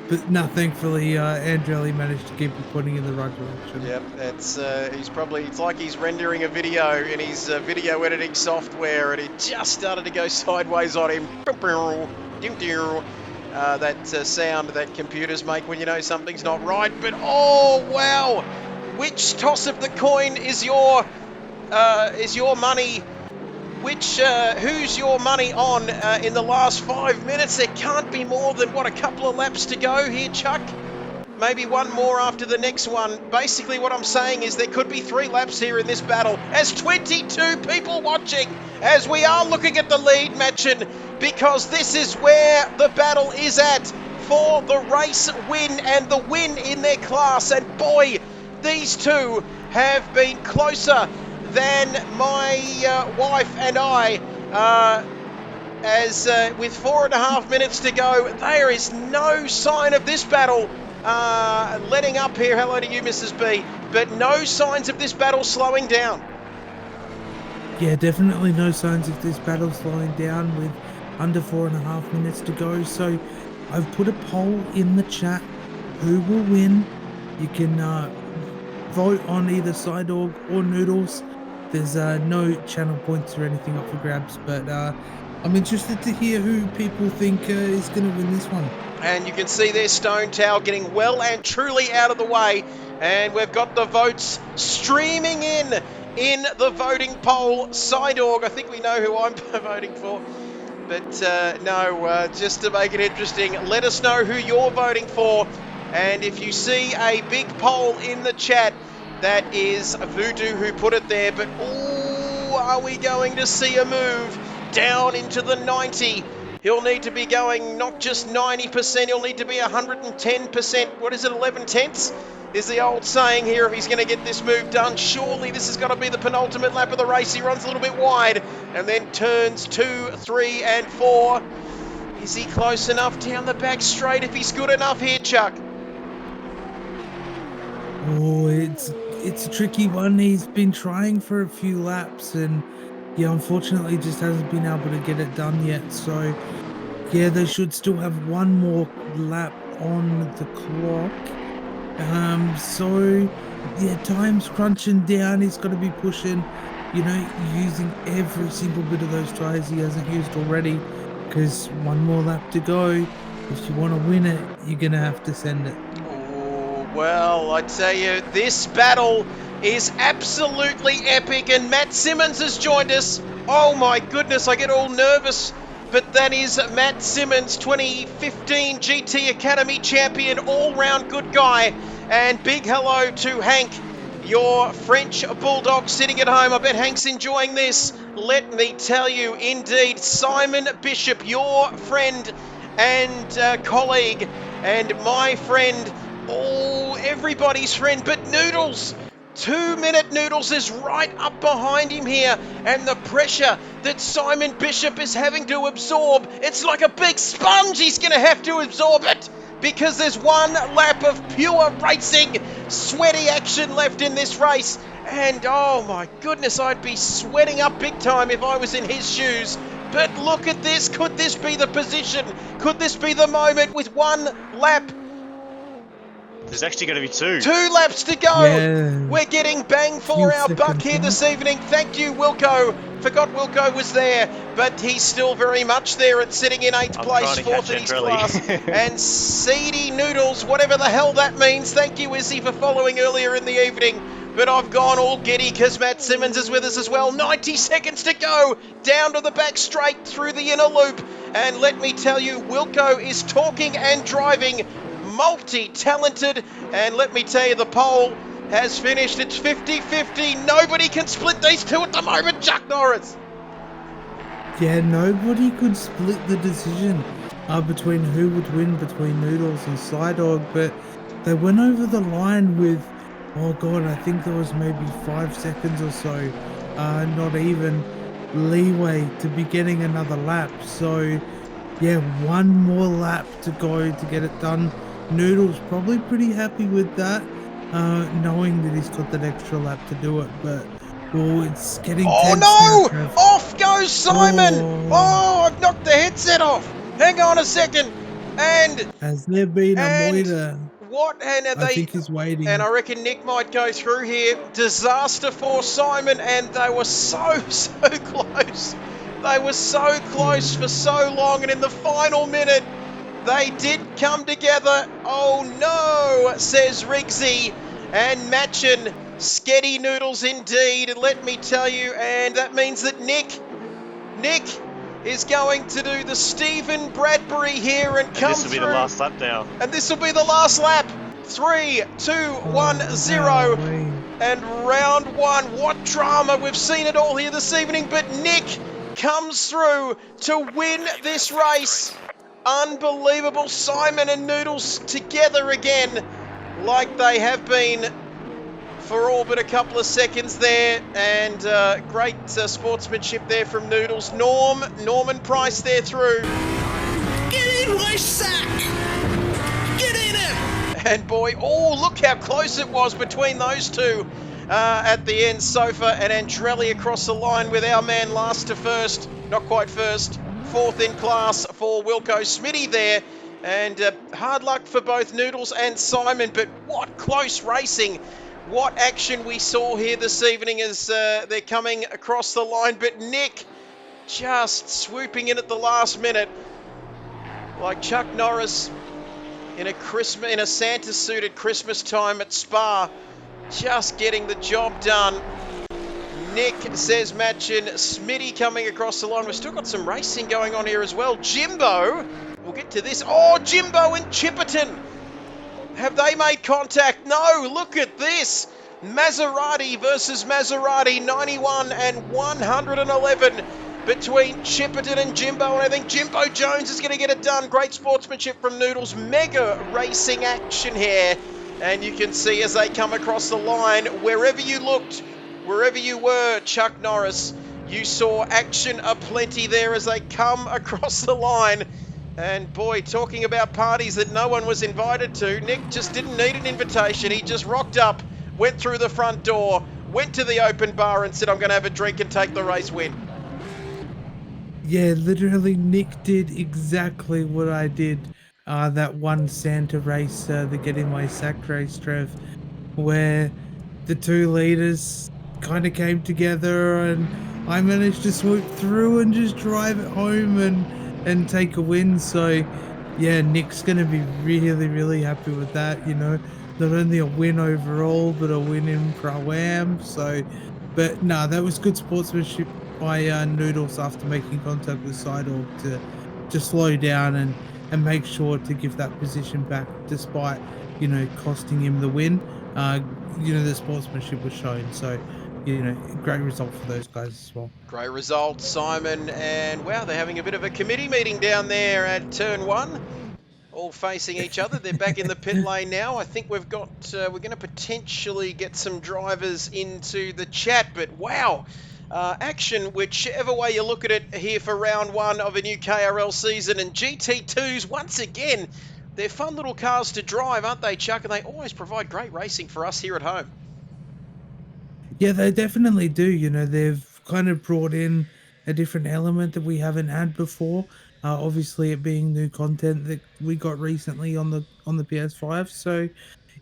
But no, thankfully, Andrelli managed to keep it pointing in the right direction. Yep, it's like he's rendering a video in his video editing software, and it just started to go sideways on him. That sound that computers make when you know something's not right. But oh wow, which toss of the coin is your money? Who's your money on in the last 5 minutes? There can't be more than, a couple of laps to go here, Chuck? Maybe one more after the next one. Basically what I'm saying is there could be 3 laps here in this battle, as 22 people watching, as we are looking at the lead, Matchin, because this is where the battle is at for the race win and the win in their class. And boy, these two have been closer than my wife and I as with 4.5 minutes to go, there is no sign of this battle letting up here. Hello to you, Mrs. B. But no signs of this battle slowing down. Yeah, definitely no signs of this battle slowing down with under 4.5 minutes to go. So I've put a poll in the chat. Who will win? You can vote on either Psydog or Noodles. There's no channel points or anything up for grabs, but I'm interested to hear who people think is going to win this one. And you can see there Stone Towel getting well and truly out of the way. And we've got the votes streaming in the voting poll. Psydog, I think we know who I'm voting for. But no, just to make it interesting, let us know who you're voting for. And if you see a big poll in the chat, that is Voodoo who put it there. But ooh, are we going to see a move down into the 90? He'll need to be going not just 90%, he'll need to be 110%. What is it, 11 tenths? Is the old saying here if he's going to get this move done. Surely this has got to be the penultimate lap of the race. He runs a little bit wide and then turns 2, 3 and 4. Is he close enough down the back straight if he's good enough here, Chuck? Oh, it's a tricky one. He's been trying for a few laps and yeah, unfortunately just hasn't been able to get it done yet. So yeah, they should still have one more lap on the clock. So yeah, time's crunching down. He's got to be pushing, you know, using every single bit of those tires he hasn't used already, because one more lap to go. If you want to win it, you're gonna have to send it. Oh, well, I tell you, this battle is absolutely epic, and Matt Simmons has joined us. Oh my goodness, I get all nervous. But that is Matt Simmons, 2015 GT Academy champion, all-round good guy. And big hello to Hank, your French bulldog sitting at home. I bet Hank's enjoying this. Let me tell you, indeed, Simon Bishop, your friend and colleague, and my friend, everybody's friend, but Noodles. 2-minute Noodles is right up behind him here, and the pressure that Simon Bishop is having to absorb, it's like a big sponge. He's going to have to absorb it because there's one lap of pure racing, sweaty action left in this race. And oh my goodness, I'd be sweating up big time if I was in his shoes. But look at this. Could this be the position? Could this be the moment with one lap? There's actually going to be 2. 2 laps to go. Yeah. We're getting bang for our buck here this evening. Thank you, Wilco. Forgot Wilco was there, but he's still very much there and sitting in 8th place, 4th in his class. And Seedy Noodles, whatever the hell that means. Thank you, Izzy, for following earlier in the evening. But I've gone all giddy because Matt Simmons is with us as well. 90 seconds to go. Down to the back straight through the inner loop. And let me tell you, Wilco is talking and driving, multi-talented, and let me tell you, the poll has finished. It's 50-50. Nobody can split these two at the moment, Chuck Norris. Yeah, nobody could split the decision between who would win between Noodles and Psydog, but they went over the line with, oh god, I think there was maybe 5 seconds or so, not even leeway to be getting another lap. So yeah, one more lap to go to get it done. Noodle's probably pretty happy with that, knowing that he's got that extra lap to do it, but it's getting tense no! now, Off goes Simon! I've knocked the headset off. Hang on a second. And has there been a moiter? What? And I think he's waiting. And I reckon Nick might go through here. Disaster for Simon, and they were so close. They were so close for so long, and in the final minute, they did come together. Oh no, says Riggsy and Machin. Sketty Noodles indeed, and let me tell you, and that means that Nick is going to do the Stephen Bradbury here and come through. This will be the last lap now. And this will be the last lap. 3, 2, 1, 0. And round 1. What drama. We've seen it all here this evening, but Nick comes through to win this race. Unbelievable. Simon and Noodles together again, like they have been for all but a couple of seconds there, and great sportsmanship there from Noodles. Norman Price there through. Get in, my sack! Get in it! And boy, oh, look how close it was between those two at the end. Sofa and Andrelli across the line with our man last to first. Not quite first. Fourth in class for Wilco Smitty there. And hard luck for both Noodles and Simon, but what close racing. What action we saw here this evening as they're coming across the line. But Nick just swooping in at the last minute like Chuck Norris in a Santa suit at Christmas time at Spa, just getting the job done. Nick says Matchin, Smitty coming across the line. We've still got some racing going on here as well. Jimbo, we'll get to this. Oh, Jimbo and Chipperton. Have they made contact? No, look at this. Maserati versus Maserati, 91 and 111 between Chipperton and Jimbo, and I think Jimbo Jones is going to get it done. Great sportsmanship from Noodles. Mega racing action here, and you can see as they come across the line, wherever you looked, wherever you were, Chuck Norris, you saw action aplenty there as they come across the line. And boy, talking about parties that no one was invited to, Nick just didn't need an invitation. He just rocked up, went through the front door, went to the open bar and said, I'm going to have a drink and take the race win. Yeah, literally, Nick did exactly what I did that one Santa race, the Get In My Sack race, Trev, where the two leaders kind of came together and I managed to swoop through and just drive it home and take a win. So, yeah, Nick's going to be really, really happy with that, you know. Not only a win overall, but a win in Pro-Am. So, but no, that was good sportsmanship by Noodles after making contact with Sidorg to slow down and make sure to give that position back despite, you know, costing him the win. You know, the sportsmanship was shown. So, you know, great result for those guys as well. Great result, Simon. And wow, they're having a bit of a committee meeting down there at turn one. All facing each other. They're back in the pit lane now. I think we're going to potentially get some drivers into the chat, but wow. Action, whichever way you look at it here for round one of a new KRL season. And GT2s, once again, they're fun little cars to drive, aren't they, Chuck? And they always provide great racing for us here at home. Yeah, they definitely do. You know, they've kind of brought in a different element that we haven't had before. Obviously, it being new content that we got recently on the PS5. So,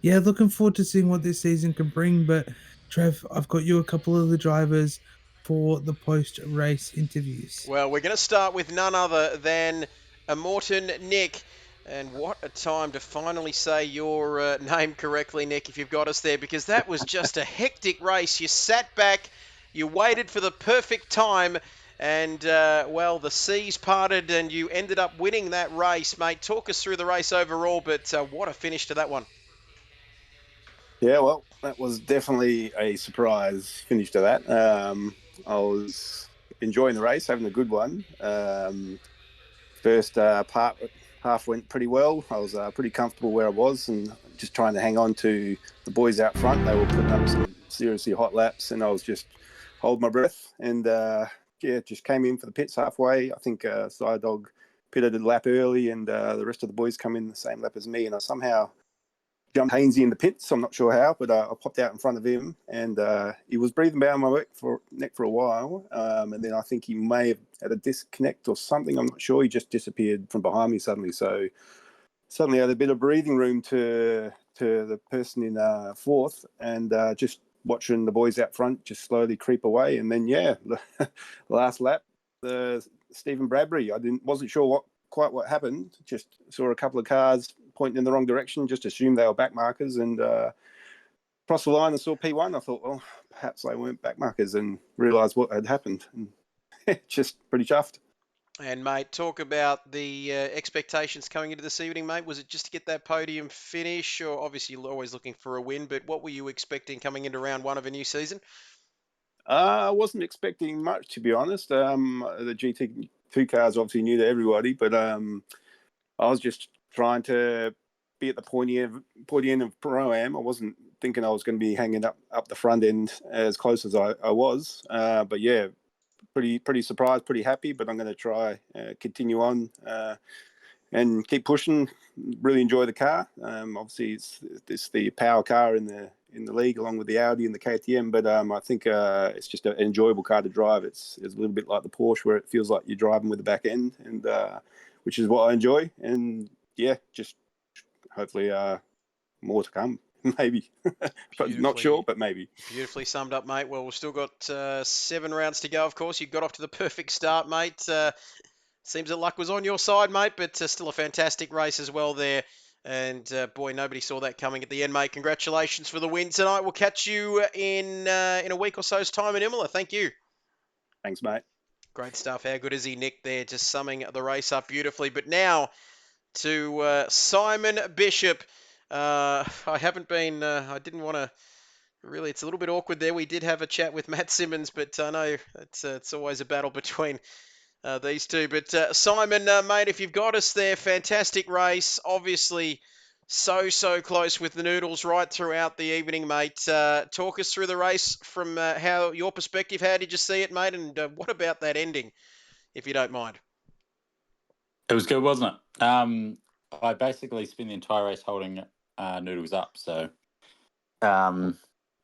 yeah, looking forward to seeing what this season can bring. But Trev, I've got you a couple of the drivers for the post-race interviews. Well, we're going to start with none other than Morton Nick. And what a time to finally say your name correctly, Nick, if you've got us there, because that was just a hectic race. You sat back, you waited for the perfect time, and, well, the seas parted and you ended up winning that race, mate. Talk us through the race overall, but what a finish to that one. Yeah, well, that was definitely a surprise finish to that. I was enjoying the race, having a good one. First half went pretty well. I was pretty comfortable where I was and just trying to hang on to the boys out front. They were putting up some seriously hot laps and I was just holding my breath. And, just came in for the pits halfway. I think Side Dog pitted a lap early and the rest of the boys come in the same lap as me. And I somehow jumped Hainsey in the pits. I'm not sure how, but I popped out in front of him and he was breathing down my neck for a while. And then I think he may have had a disconnect or something. I'm not sure. He just disappeared from behind me suddenly. So suddenly I had a bit of breathing room to the person in fourth and just watching the boys out front just slowly creep away. And then, the last lap, Stephen Bradbury, wasn't sure quite what happened. Just saw a couple of cars pointing in the wrong direction, just assumed they were back markers and crossed the line and saw P1. I thought, well, perhaps they weren't back markers and realised what had happened. And just pretty chuffed. And, mate, talk about the expectations coming into this evening, mate. Was it just to get that podium finish? Or obviously you're always looking for a win, but what were you expecting coming into round one of a new season? I wasn't expecting much, to be honest. The GT2 cars obviously new to everybody, but I was just trying to be at the pointy end of Pro-Am. I wasn't thinking I was going to be hanging up the front end as close as I was. But yeah, pretty surprised, pretty happy. But I'm going to try continue on and keep pushing. Really enjoy the car. Obviously, it's the power car in the league, along with the Audi and the KTM. But I think it's just an enjoyable car to drive. It's a little bit like the Porsche, where it feels like you're driving with the back end, and which is what I enjoy. And yeah, just hopefully more to come. Maybe. But not sure, but maybe. Beautifully summed up, mate. Well, we've still got 7 rounds to go, of course. You got off to the perfect start, mate. Seems that luck was on your side, mate, but still a fantastic race as well there. And boy, nobody saw that coming at the end, mate. Congratulations for the win tonight. We'll catch you in a week or so's time in Imola. Thank you. Thanks, mate. Great stuff. How good is he, Nick, there, just summing the race up beautifully. But now to Simon Bishop. I didn't want to, really, it's a little bit awkward there. We did have a chat with Matt Simmons, but I know it's always a battle between these two. But Simon, mate, if you've got us there, fantastic race. Obviously, so close with the Noodles right throughout the evening, mate. Talk us through the race from how your perspective. How did you see it, mate? And what about that ending, if you don't mind? It was good, wasn't it? I basically spent the entire race holding Noodles up, so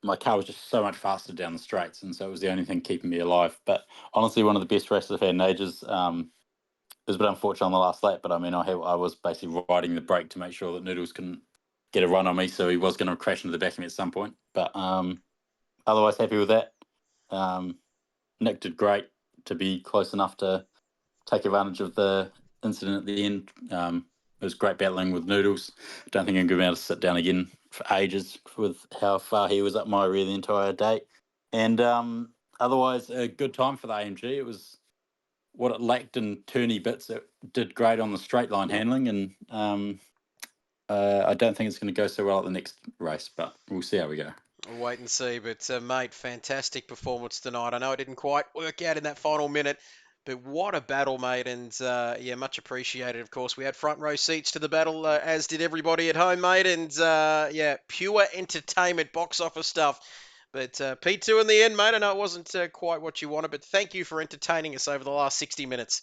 my car was just so much faster down the straights, and so it was the only thing keeping me alive. But honestly, one of the best races I've had in ages. It was a bit unfortunate on the last lap, but I mean, I was basically riding the brake to make sure that Noodles couldn't get a run on me, so he was going to crash into the back of me at some point. But otherwise, happy with that. Nick did great to be close enough to take advantage of the incident at the end. It was great battling with Noodles. Don't think I'm going to be able to sit down again for ages with how far he was up my rear the entire day. And otherwise, a good time for the AMG. It was what it lacked in turny bits. It did great on the straight line handling, and I don't think it's going to go so well at the next race, but we'll see how we go. We'll wait and see. But, mate, fantastic performance tonight. I know it didn't quite work out in that final minute, but what a battle, mate. And, yeah, much appreciated, of course. We had front row seats to the battle, as did everybody at home, mate. And, yeah, pure entertainment, box office stuff. But P2 in the end, mate, I know it wasn't quite what you wanted, but thank you for entertaining us over the last 60 minutes.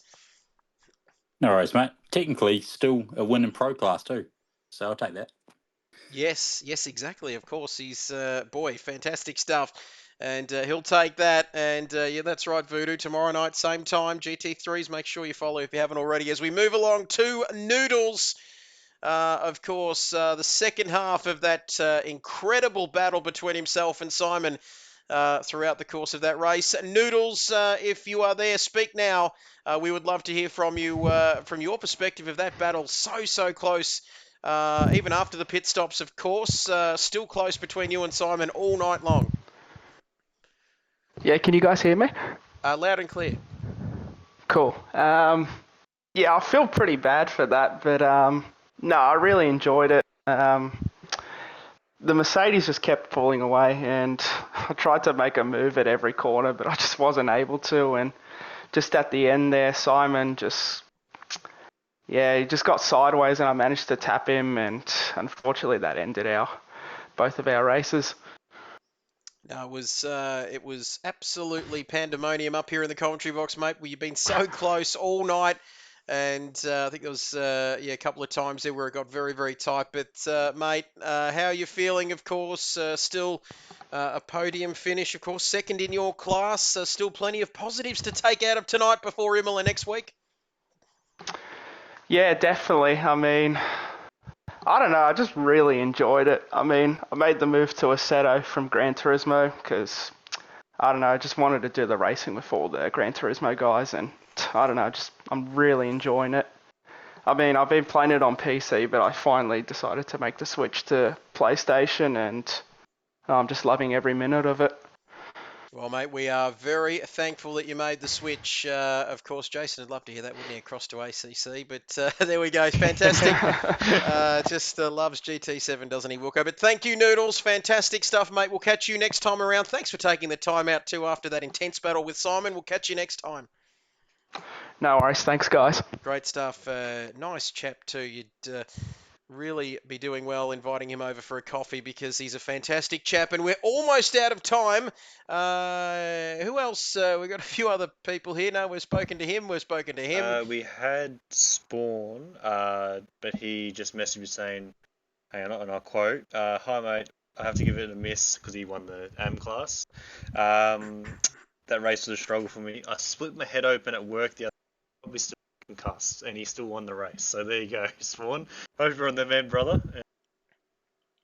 No worries, mate. Technically, still a win in pro class too, so I'll take that. Yes, exactly. Of course, he's boy, fantastic stuff, and he'll take that. And yeah, that's right, Voodoo. Tomorrow night, same time, GT3s. Make sure you follow if you haven't already. As we move along to Noodles, of course, the second half of that incredible battle between himself and Simon throughout the course of that race. Noodles, if you are there, speak now. We would love to hear from you from your perspective of that battle. So close. Even after the pit stops, of course, still close between you and Simon all night long. Yeah, can you guys hear me? Loud and clear. Cool. Yeah, I feel pretty bad for that, but no, I really enjoyed it. The Mercedes just kept falling away, and I tried to make a move at every corner, but I just wasn't able to. And just at the end there, Simon he just got sideways, and I managed to tap him, and unfortunately that ended both of our races. No, it was absolutely pandemonium up here in the commentary box, mate. You've been so close all night, and I think there was a couple of times there where it got very tight. But mate, how are you feeling? Of course, still a podium finish. Of course, second in your class. Still plenty of positives to take out of tonight before Imola next week. Yeah, definitely. I mean, I don't know, I just really enjoyed it. I mean, I made the move to Assetto from Gran Turismo because, I don't know, I just wanted to do the racing with all the Gran Turismo guys, and I don't know, I'm really enjoying it. I mean, I've been playing it on PC, but I finally decided to make the switch to PlayStation, and I'm just loving every minute of it. Well, mate, we are very thankful that you made the switch. Of course, Jason would love to hear that, wouldn't he, across to ACC? But there we go. Fantastic. Just loves GT7, doesn't he, Wilco? But thank you, Noodles. Fantastic stuff, mate. We'll catch you next time around. Thanks for taking the time out, too, after that intense battle with Simon. We'll catch you next time. No worries. Thanks, guys. Great stuff. Nice chap, too. really be doing well inviting him over for a coffee because he's a fantastic chap, and we're almost out of time. Who else? We've got a few other people here. No, we've spoken to him. We've spoken to him. We had Spawn, but he just messaged me saying, hang on, and I'll quote, "Hi mate, I have to give it a miss because he won the AM class. That race was a struggle for me. I split my head open at work the other day, probably still concussed, and he still won the race. So there you go, Spawn. Hope you're on the mend, brother."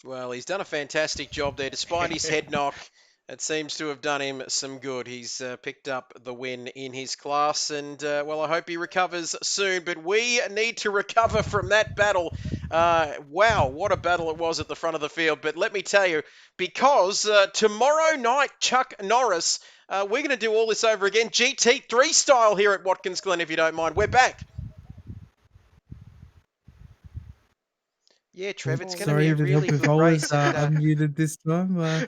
Well, he's done a fantastic job there. Despite his head knock, it seems to have done him some good. He's picked up the win in his class, and, well, I hope he recovers soon. But we need to recover from that battle. Wow, what a battle it was at the front of the field. But let me tell you, because tomorrow night, Chuck Norris, we're going to do all this over again, GT3 style here at Watkins Glen, if you don't mind. We're back. Yeah, Trev, it's going to be a really good race. Unmuted this time.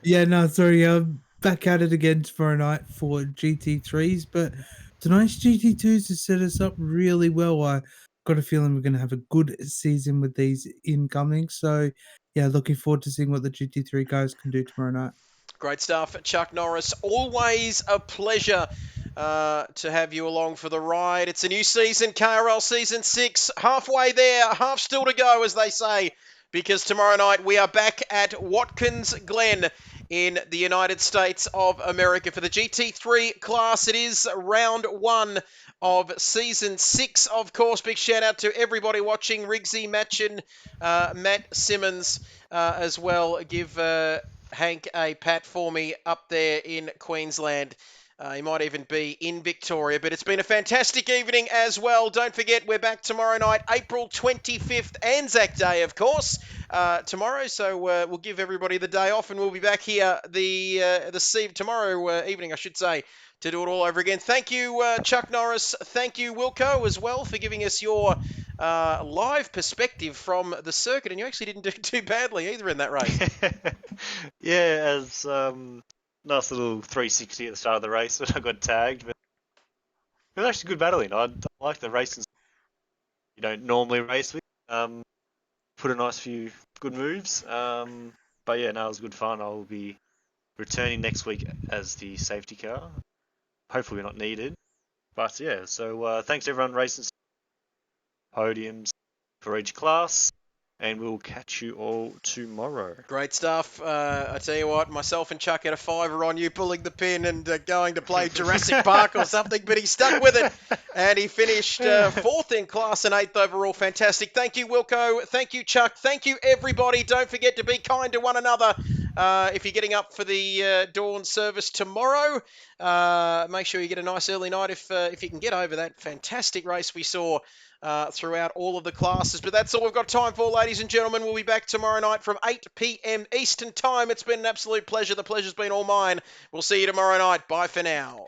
Yeah, no, sorry. I'm back at it again tomorrow night for GT3s, but tonight's GT2s has set us up really well. I got a feeling we're going to have a good season with these incoming. So, yeah, looking forward to seeing what the GT3 guys can do tomorrow night. Great stuff, Chuck Norris. Always a pleasure to have you along for the ride. It's a new season, KRL Season 6. Halfway there, half still to go, as they say, because tomorrow night we are back at Watkins Glen in the United States of America for the GT3 class. It is round 1 of Season 6, of course. Big shout out to everybody watching, Riggsy, Matchin, Matt Simmons as well. Give Hank a pat for me up there in Queensland. He might even be in Victoria, but it's been a fantastic evening as well. Don't forget, we're back tomorrow night, April 25th, Anzac Day, of course, tomorrow. So we'll give everybody the day off, and we'll be back here tomorrow evening, I should say, to do it all over again. Thank you, Chuck Norris. Thank you, Wilco, as well, for giving us your live perspective from the circuit. And you actually didn't do too badly either in that race. Yeah, as nice little 360 at the start of the race when I got tagged. But it was actually good battling. I like the racing you don't normally race with. Put a nice few good moves. But yeah, no, it was good fun. I'll be returning next week as the safety car. Hopefully we're not needed. But yeah, so thanks to everyone racing podiums for each class. And we'll catch you all tomorrow. Great stuff. I tell you what, myself and Chuck had a fiver on you pulling the pin and going to play Jurassic Park or something, but he stuck with it, and he finished 4th in class and 8th overall. Fantastic. Thank you, Wilco. Thank you, Chuck. Thank you, everybody. Don't forget to be kind to one another. If you're getting up for the dawn service tomorrow, make sure you get a nice early night if you can get over that fantastic race we saw throughout all of the classes. But that's all we've got time for, ladies and gentlemen. We'll be back tomorrow night from 8 p.m. Eastern Time. It's been an absolute pleasure. The pleasure's been all mine. We'll see you tomorrow night. Bye for now.